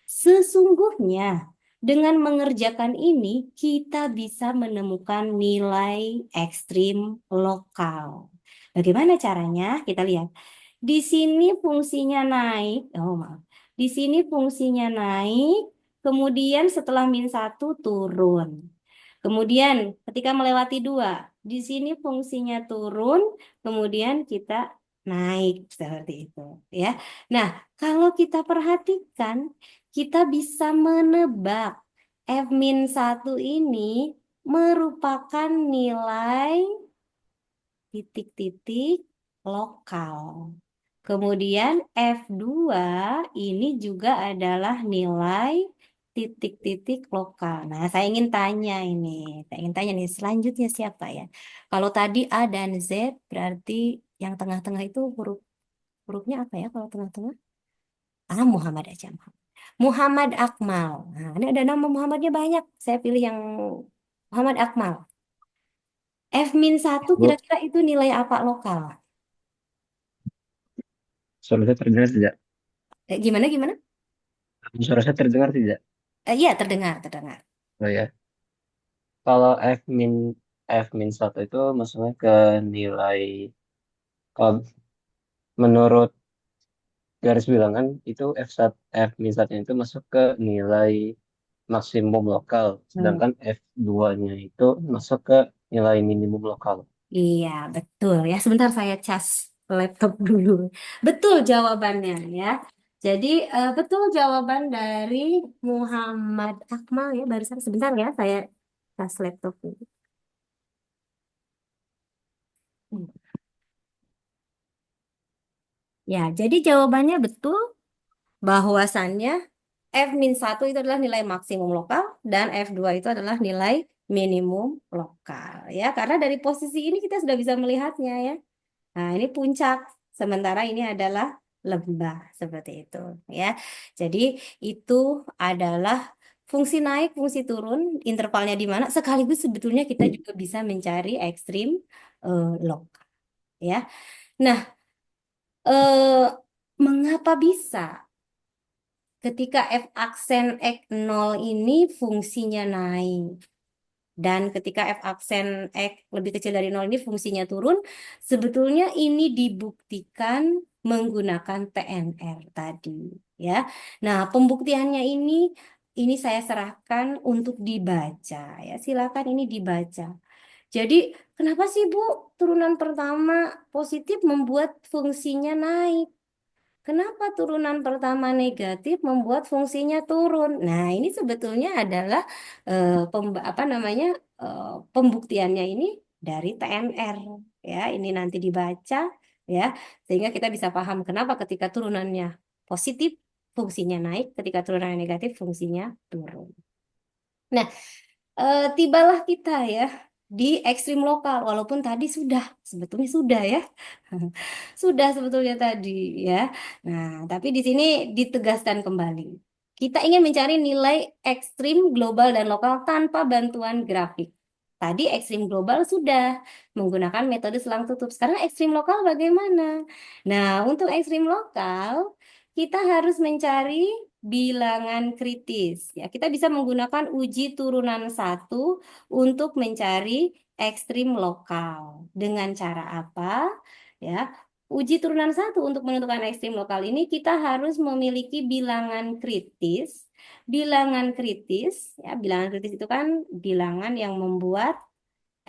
Sesungguhnya dengan mengerjakan ini kita bisa menemukan nilai ekstrim lokal. Bagaimana caranya? Kita lihat. Di sini fungsinya naik. Oh, maaf. Di sini fungsinya naik, kemudian setelah min 1 turun. Kemudian ketika melewati 2, di sini fungsinya turun, kemudian kita naik seperti itu ya. Nah, kalau kita perhatikan, kita bisa menebak f-1 ini merupakan nilai titik-titik lokal. Kemudian F2 ini juga adalah nilai titik-titik lokal. Nah, saya ingin tanya ini. Saya ingin tanya nih, selanjutnya siapa ya? Kalau tadi A dan Z, berarti yang tengah-tengah itu hurufnya apa ya kalau tengah-tengah? Ah, Muhammad aja. Muhammad Akmal. Nah, ini ada nama Muhammadnya banyak. Saya pilih yang Muhammad Akmal. F-1 Bu, kira-kira itu nilai apa lokal? suara saya terdengar tidak? Gimana gimana? Suara saya terdengar tidak? Iya, terdengar, terdengar. Oh ya. Kalau F min 1 itu maksudnya ke nilai, kalau menurut garis bilangan itu F min 1 itu masuk ke nilai maksimum lokal, Hmm. sedangkan F2-nya itu masuk ke nilai minimum lokal. Iya, betul ya. Sebentar saya cas laptop dulu. Betul jawabannya ya. Jadi betul jawaban dari Muhammad Akmal ya. Barusan sebentar ya, saya cas laptop dulu. Hmm. Ya, jadi jawabannya betul bahwasannya F-1 itu adalah nilai maksimum lokal dan F2 itu adalah nilai minimum lokal ya. Karena dari posisi ini kita sudah bisa melihatnya ya. Nah, ini puncak, sementara ini adalah lembah seperti itu ya. Jadi itu adalah fungsi naik, fungsi turun, intervalnya di mana. Sekaligus sebetulnya kita juga bisa mencari ekstrim lokal ya. Nah, eh, mengapa bisa ketika f aksen x 0 ini fungsinya naik? Dan ketika f aksen X lebih kecil dari 0 ini fungsinya turun, sebetulnya ini dibuktikan menggunakan TNR tadi, ya. Nah, pembuktiannya ini saya serahkan untuk dibaca, ya. Silakan ini dibaca. Jadi, kenapa sih, Bu, turunan pertama positif membuat fungsinya naik? Kenapa turunan pertama negatif membuat fungsinya turun? Nah, ini sebetulnya adalah apa namanya pembuktiannya ini dari TNR ya. Ini nanti dibaca ya sehingga kita bisa paham kenapa ketika turunannya positif fungsinya naik, ketika turunannya negatif fungsinya turun. Nah, tibalah kita ya di ekstrim lokal, walaupun tadi sebetulnya sudah ya, sudah sebetulnya tadi ya. Nah, tapi di sini ditegaskan kembali. Kita ingin mencari nilai ekstrim global dan lokal tanpa bantuan grafik. Tadi ekstrim global sudah menggunakan metode selang tutup. Sekarang ekstrim lokal bagaimana? Nah, untuk ekstrim lokal, kita harus mencari bilangan kritis. Ya, kita bisa menggunakan uji turunan satu untuk mencari ekstrim lokal. Dengan cara apa? Ya, uji turunan satu untuk menentukan ekstrim lokal ini kita harus memiliki bilangan kritis. Bilangan kritis, ya, bilangan kritis itu kan bilangan yang membuat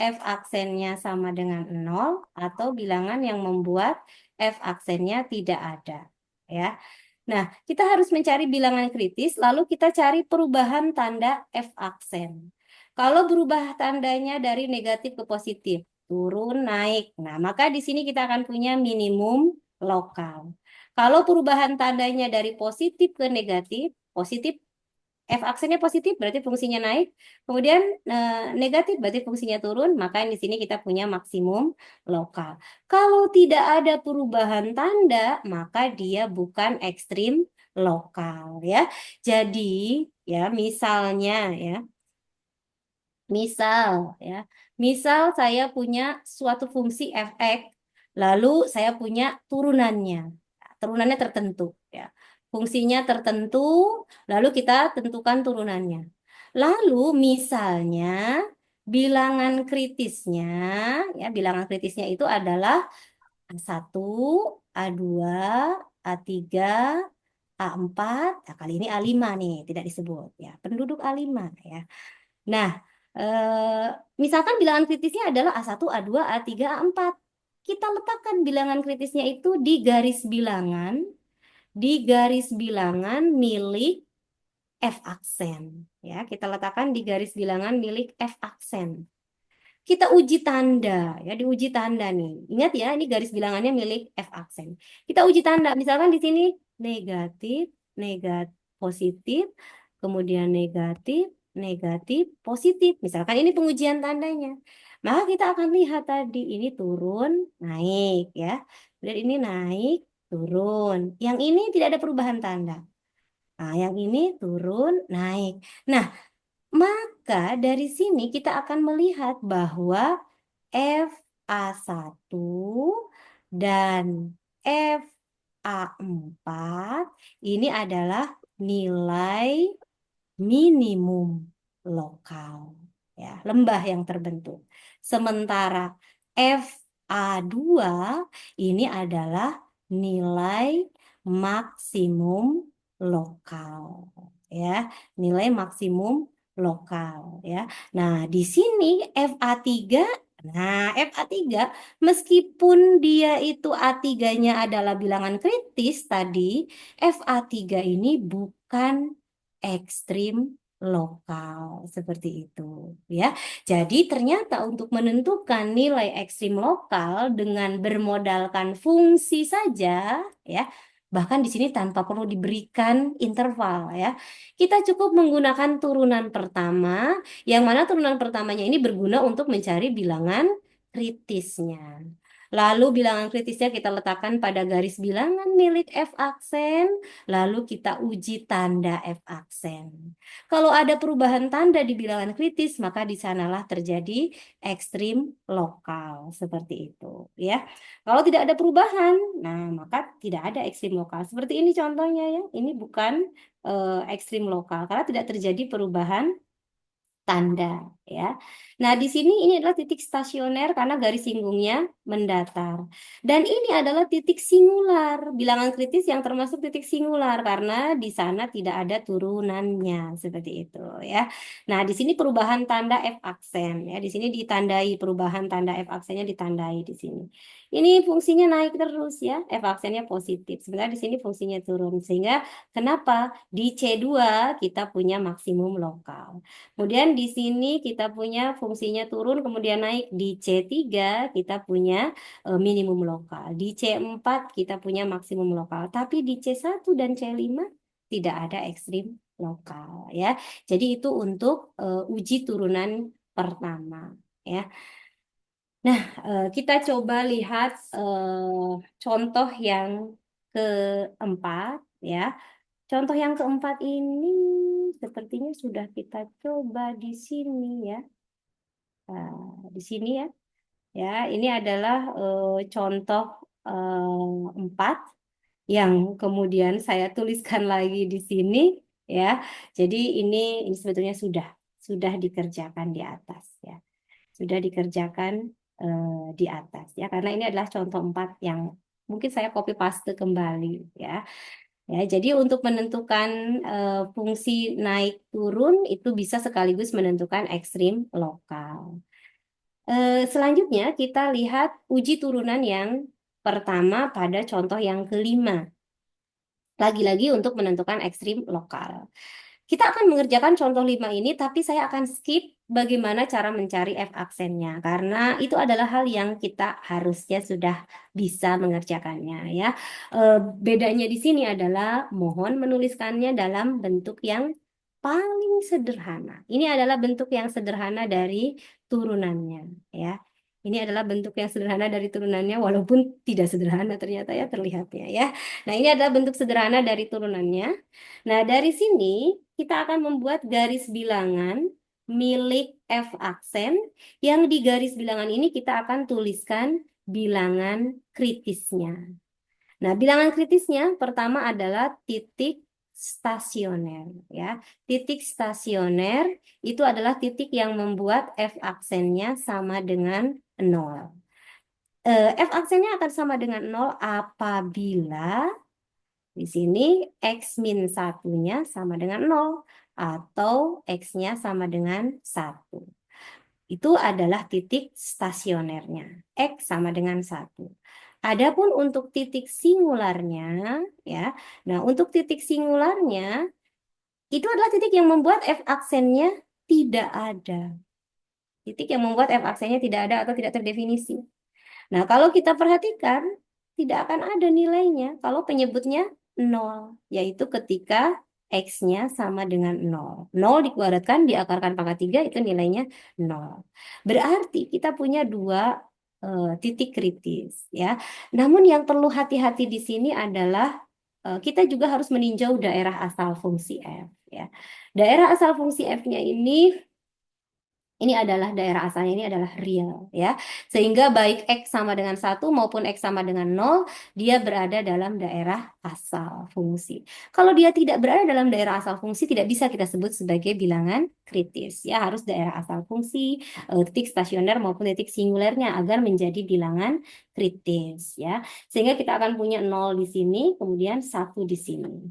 F aksennya sama dengan 0 atau bilangan yang membuat F aksennya tidak ada. Ya. Nah, kita harus mencari bilangan kritis, lalu kita cari perubahan tanda F aksen. Kalau berubah tandanya dari negatif ke positif, turun, naik. Nah, maka di sini kita akan punya minimum lokal. Kalau perubahan tandanya dari positif ke negatif, positif F aksennya positif berarti fungsinya naik, kemudian negatif berarti fungsinya turun, maka di sini kita punya maksimum lokal. Kalau tidak ada perubahan tanda, maka dia bukan ekstrim lokal ya. Jadi ya misalnya ya, misal ya, misal saya punya suatu fungsi fx, lalu saya punya turunannya, turunannya tertentu ya. Fungsinya tertentu, lalu kita tentukan turunannya. Lalu misalnya bilangan kritisnya, ya bilangan kritisnya itu adalah A1, A2, A3, A4, nah kali ini A5 nih, tidak disebut ya, penduduk A5 ya. Nah, misalkan bilangan kritisnya adalah A1, A2, A3, A4. Kita letakkan bilangan kritisnya itu di garis bilangan milik F aksen. Ya, kita letakkan di garis bilangan milik F aksen. Kita uji tanda, ya diuji tanda nih. Ingat ya, ini garis bilangannya milik F aksen. Kita uji tanda, misalkan di sini negatif, negatif, positif, kemudian negatif, negatif, positif. Misalkan ini pengujian tandanya. Maka kita akan lihat tadi ini turun, naik ya. Kemudian ini naik, turun. Yang ini tidak ada perubahan tanda. Nah, yang ini turun, naik. Nah, maka dari sini kita akan melihat bahwa FA1 dan FA4 ini adalah nilai minimum lokal, ya, lembah yang terbentuk. Sementara FA2 ini adalah nilai maksimum lokal, ya, nilai maksimum lokal, ya. Nah, di sini FA3, FA3 meskipun dia itu A3-nya adalah bilangan kritis tadi, FA3 ini bukan ekstrim lokal seperti itu, ya. Jadi ternyata untuk menentukan nilai ekstrim lokal dengan bermodalkan fungsi saja, ya, bahkan di sini tanpa perlu diberikan interval, ya, kita cukup menggunakan turunan pertama, yang mana turunan pertamanya ini berguna untuk mencari bilangan kritisnya. Lalu bilangan kritisnya kita letakkan pada garis bilangan milik F aksen, lalu kita uji tanda F aksen. Kalau ada perubahan tanda di bilangan kritis, maka di sanalah terjadi ekstrim lokal, seperti itu, ya. Kalau tidak ada perubahan, nah maka tidak ada ekstrim lokal. Seperti ini contohnya, ya. Ini bukan ekstrim lokal karena tidak terjadi perubahan tanda, ya. Nah, di sini ini adalah titik stasioner karena garis singgungnya mendatar. Dan ini adalah titik singular, bilangan kritis yang termasuk titik singular karena di sana tidak ada turunannya, seperti itu, ya. Nah, di sini perubahan tanda F aksen, ya. Di sini ditandai perubahan tanda F aksennya, ditandai di sini. Ini fungsinya naik terus, ya. F aksennya positif. Sebenarnya di sini fungsinya turun. Sehingga kenapa di C2 kita punya maksimum lokal. Kemudian di sini kita punya fungsinya turun, kemudian naik. Di C3 kita punya minimum lokal. Di C4 kita punya maksimum lokal. Tapi di C1 dan C5 tidak ada ekstrim lokal, ya. Jadi itu untuk uji turunan pertama, ya. Nah, kita coba lihat contoh yang keempat, ya. Contoh yang keempat ini sepertinya sudah kita coba di sini, ya. Di sini, ya. Ya, ini adalah contoh 4 yang kemudian saya tuliskan lagi di sini, ya. Jadi ini sebetulnya sudah dikerjakan di atas, ya. Sudah dikerjakan di atas, ya. Karena ini adalah contoh 4 yang mungkin saya copy paste kembali, ya. Ya, jadi untuk menentukan fungsi naik turun itu bisa sekaligus menentukan ekstrim lokal. Selanjutnya kita lihat uji turunan yang pertama pada contoh yang kelima. Lagi-lagi untuk menentukan ekstrim lokal. Kita akan mengerjakan contoh 5 ini, tapi saya akan skip bagaimana cara mencari F aksennya, karena itu adalah hal yang kita harusnya sudah bisa mengerjakannya, ya. Bedanya di sini adalah mohon menuliskannya dalam bentuk yang paling sederhana. Ini adalah bentuk yang sederhana dari turunannya, ya. Ini adalah bentuk yang sederhana dari turunannya, walaupun tidak sederhana ternyata, ya, terlihatnya, ya. Nah, ini adalah bentuk sederhana dari turunannya. Nah, dari sini kita akan membuat garis bilangan milik F aksen, yang di garis bilangan ini kita akan tuliskan bilangan kritisnya. Nah, bilangan kritisnya pertama adalah titik stasioner, ya. Titik stasioner itu adalah titik yang membuat F aksennya sama dengan 0. F aksennya akan sama dengan 0 apabila di sini X min 1-nya sama dengan 0 atau X-nya sama dengan 1. Itu adalah titik stasionernya. X sama dengan 1. Adapun untuk titik singularnya, ya. Nah, untuk titik singularnya itu adalah titik yang membuat F aksennya tidak ada. Titik yang membuat F aksennya tidak ada atau tidak terdefinisi. Nah, kalau kita perhatikan, tidak akan ada nilainya kalau penyebutnya 0, yaitu ketika X-nya sama dengan 0. 0 dikuadratkan, diakarkan pangkat 3, itu nilainya 0. Berarti kita punya dua titik kritis, ya. Namun yang perlu hati-hati di sini adalah kita juga harus meninjau daerah asal fungsi F, ya. Daerah asal fungsi F-nya ini Ini adalah daerah asalnya, ini adalah real ya. Sehingga baik X sama dengan 1 maupun X sama dengan 0, dia berada dalam daerah asal fungsi. Kalau dia tidak berada dalam daerah asal fungsi, tidak bisa kita sebut sebagai bilangan kritis. Ya, harus daerah asal fungsi, titik stasioner maupun titik singulernya agar menjadi bilangan kritis ya. Sehingga kita akan punya 0 di sini, kemudian 1 di sini.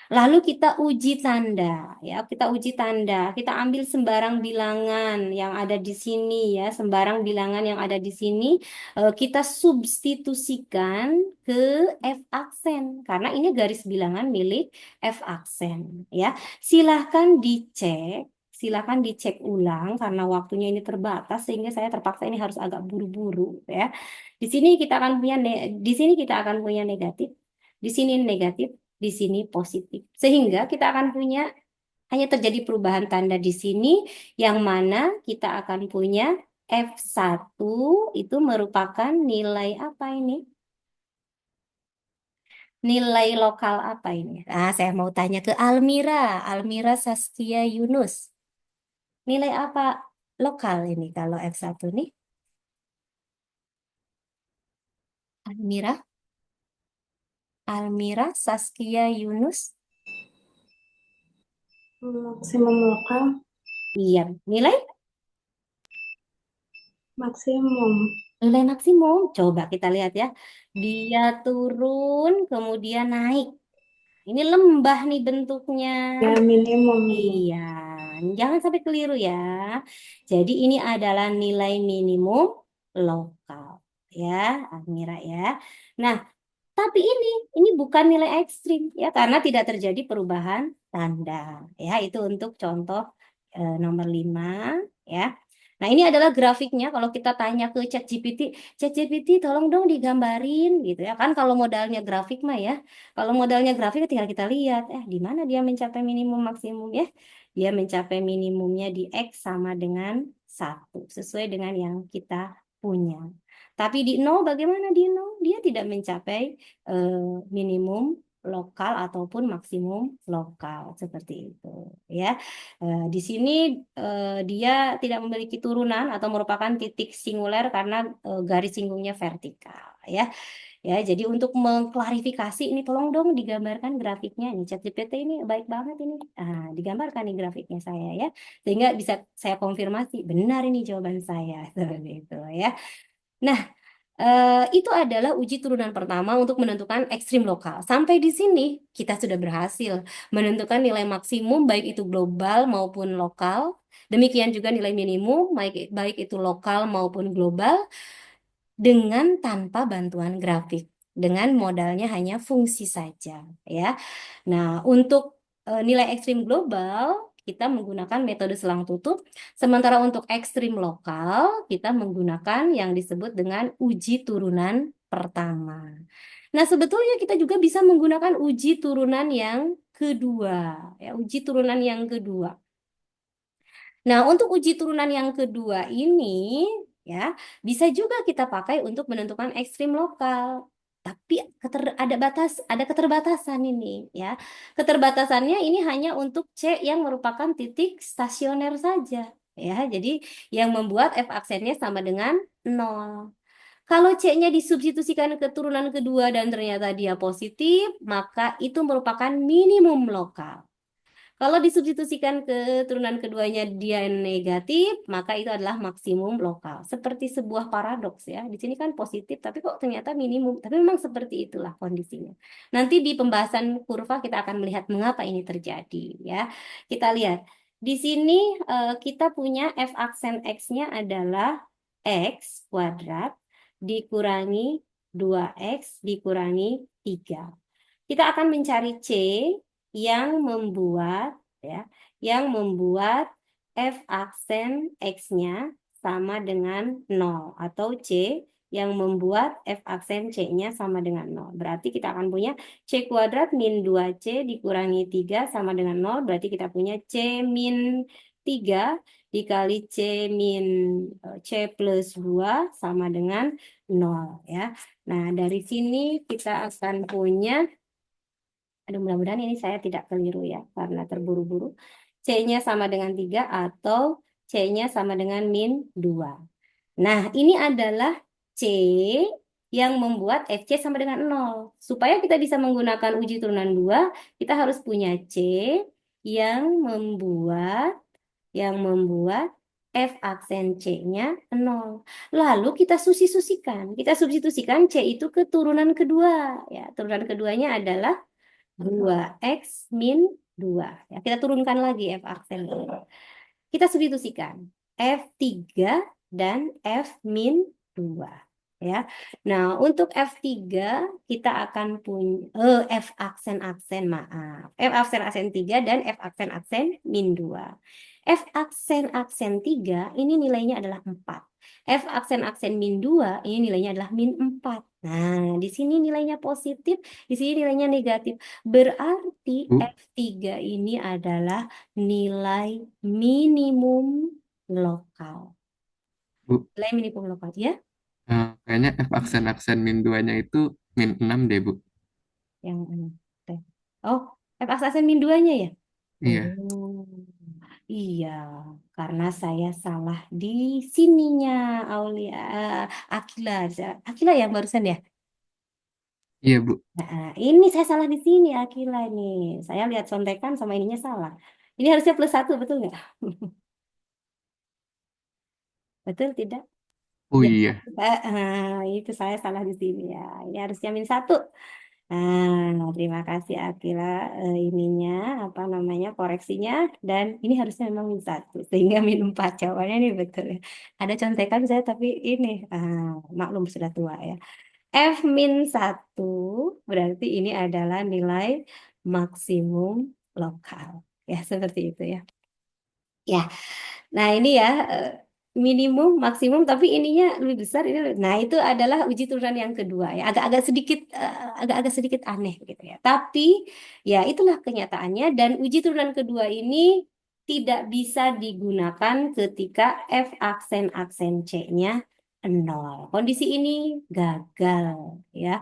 Lalu kita uji tanda, ya. Kita uji tanda. Kita ambil sembarang bilangan yang ada di sini, ya. Sembarang bilangan yang ada di sini, kita substitusikan ke F aksen, karena ini garis bilangan milik F aksen, ya. Silahkan dicek. Silakan dicek ulang karena waktunya ini terbatas sehingga saya terpaksa ini harus agak buru-buru ya. Di sini kita akan punya negatif, di sini negatif, di sini positif. Sehingga kita akan punya hanya terjadi perubahan tanda di sini yang mana kita akan punya F1 itu merupakan nilai apa ini? Nilai lokal apa ini? Nah, saya mau tanya ke Almira, Almira Saskia Yunus. Nilai apa lokal ini kalau F1 nih? Almira, Almira Saskia Yunus. Maksimum lokal, Iya, nilai maksimum. nilai maksimum. Coba kita lihat ya. Dia turun, kemudian naik. Ini lembah nih bentuknya. Ya, minimum. Iya, jangan sampai keliru ya. Jadi ini adalah nilai minimum lokal. Ya, Almira ya. Nah, tapi ini bukan nilai ekstrim ya karena tidak terjadi perubahan tanda. Ya, itu untuk contoh nomor 5 ya. Nah, ini adalah grafiknya kalau kita tanya ke ChatGPT, ChatGPT tolong dong digambarin gitu ya. Kan kalau modalnya grafik mah ya. Kalau modalnya grafik tinggal kita lihat di mana dia mencapai minimum maksimum ya. Dia mencapai minimumnya di X sama dengan 1 sesuai dengan yang kita punya. Tapi di nol bagaimana di nol? Dia tidak mencapai minimum lokal ataupun maksimum lokal seperti itu ya. Di sini dia tidak memiliki turunan atau merupakan titik singuler karena garis singgungnya vertikal ya. Ya, jadi untuk mengklarifikasi ini tolong dong digambarkan grafiknya. Ini ChatGPT ini baik banget ini. Digambarkan nih grafiknya saya ya. Sehingga bisa saya konfirmasi benar ini jawaban saya seperti itu ya. Nah, itu adalah uji turunan pertama untuk menentukan ekstrim lokal. Sampai di sini kita sudah berhasil menentukan nilai maksimum baik itu global maupun lokal. Demikian juga nilai minimum baik itu lokal maupun global dengan tanpa bantuan grafik. Dengan modalnya hanya fungsi saja ya. Nah, untuk nilai ekstrim global kita menggunakan metode selang tutup, sementara untuk ekstrim lokal kita menggunakan yang disebut dengan uji turunan pertama. Nah, sebetulnya kita juga bisa menggunakan uji turunan yang kedua, ya, uji turunan yang kedua. Nah, untuk uji turunan yang kedua ini ya bisa juga kita pakai untuk menentukan ekstrim lokal. Tapi ada keterbatasan ini ya. Keterbatasannya ini hanya untuk C yang merupakan titik stasioner saja ya. Jadi yang membuat F aksennya sama dengan 0. Kalau C-nya disubstitusikan ke turunan kedua dan ternyata dia positif, maka itu merupakan minimum lokal. Kalau disubstitusikan ke turunan keduanya dia negatif, maka itu adalah maksimum lokal. Seperti sebuah paradoks ya. Di sini kan positif, tapi kok ternyata minimum. Tapi memang seperti itulah kondisinya. Nanti di pembahasan kurva kita akan melihat mengapa ini terjadi ya. Kita lihat. Di sini kita punya F aksen X-nya adalah X kuadrat dikurangi 2X dikurangi 3. Kita akan mencari C yang membuat F aksen X-nya sama dengan 0 atau C yang membuat F aksen C-nya sama dengan 0. Berarti kita akan punya C kuadrat min 2C dikurangi 3 sama dengan 0. Berarti kita punya C min 3 dikali C plus 2 sama dengan 0 ya. Nah, dari sini kita akan punya mudah-mudahan ini saya tidak keliru ya, karena terburu-buru. C-nya sama dengan 3 atau C-nya sama dengan min 2. Nah, ini adalah C yang membuat FC sama dengan 0. Supaya kita bisa menggunakan uji turunan 2, kita harus punya C yang membuat F aksen C-nya 0. Lalu kita substitusikan. Kita substitusikan C itu ke turunan kedua. Ya, turunan keduanya adalah 2X min 2. Ya, kita turunkan lagi F aksen. Kita substitusikan F3 dan F min 2. Ya. Nah, untuk F3 kita akan punya F aksen-aksen, maaf. F aksen-aksen 3 dan F aksen-aksen min 2. F aksen-aksen 3 ini nilainya adalah 4. F aksen-aksen min 2 ini nilainya adalah min 4. Nah, di sini nilainya positif, di sini nilainya negatif. Berarti Bu, F3 ini adalah nilai minimum lokal. Bu, Nilai minimum lokal, ya? kayaknya F aksen-aksen min 2-nya itu min 6 deh, Bu. Yang teh. Oh, F aksen min 2-nya ya? Iya, Oh, iya, karena saya salah di sininya, Aulia, Akila, Akila yang barusan ya. iya, Bu. Nah, ini saya salah di sini, Akila nih. Saya lihat contekan sama ininya salah. Ini harusnya +1, betul nggak? Betul tidak? Oh Ya, iya, itu saya salah di sini ya. Ini harusnya -1. Nah, terima kasih Akila, ininya apa namanya koreksinya, dan ini harusnya memang -1 sehingga -4 jawabannya ini betul ya. Ada contekan saya tapi ini maklum sudah tua ya. F-1 berarti ini adalah nilai maksimum lokal ya, seperti itu ya. Ya, nah ini ya minimum, maksimum, tapi ininya lebih besar. Nah itu adalah uji turunan yang kedua ya, agak-agak sedikit aneh gitu ya. Tapi ya itulah kenyataannya, dan uji turunan kedua ini tidak bisa digunakan ketika F aksen C-nya 0. Kondisi ini gagal ya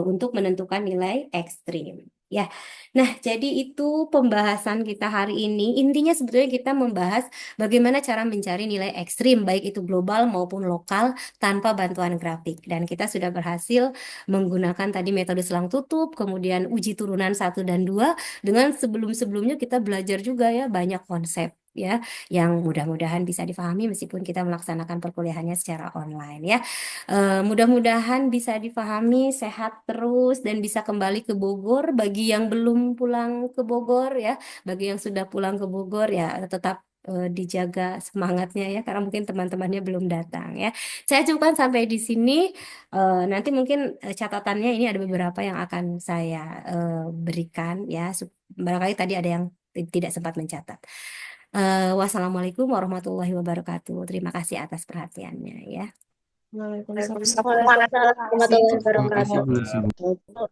untuk menentukan nilai ekstrim. Ya, nah jadi itu pembahasan kita hari ini. Intinya sebetulnya kita membahas bagaimana cara mencari nilai ekstrim, baik itu global maupun lokal, tanpa bantuan grafik. Dan kita sudah berhasil menggunakan tadi metode selang tutup, kemudian uji turunan 1 dan 2. Dengan sebelum-sebelumnya kita belajar juga ya banyak konsep ya, yang mudah-mudahan bisa difahami meskipun kita melaksanakan perkuliahannya secara online ya. Mudah-mudahan bisa difahami, sehat terus, dan bisa kembali ke Bogor. Bagi yang belum pulang ke Bogor ya, bagi yang sudah pulang ke Bogor ya tetap dijaga semangatnya ya, karena mungkin teman-temannya belum datang ya. Saya cukupkan sampai di sini. Nanti mungkin catatannya ini ada beberapa yang akan saya berikan ya. Barangkali tadi ada yang tidak sempat mencatat. Wassalamualaikum warahmatullahi wabarakatuh. Terima kasih atas perhatiannya ya. Waalaikumsalam warahmatullahi terima kasih, Bu. wabarakatuh.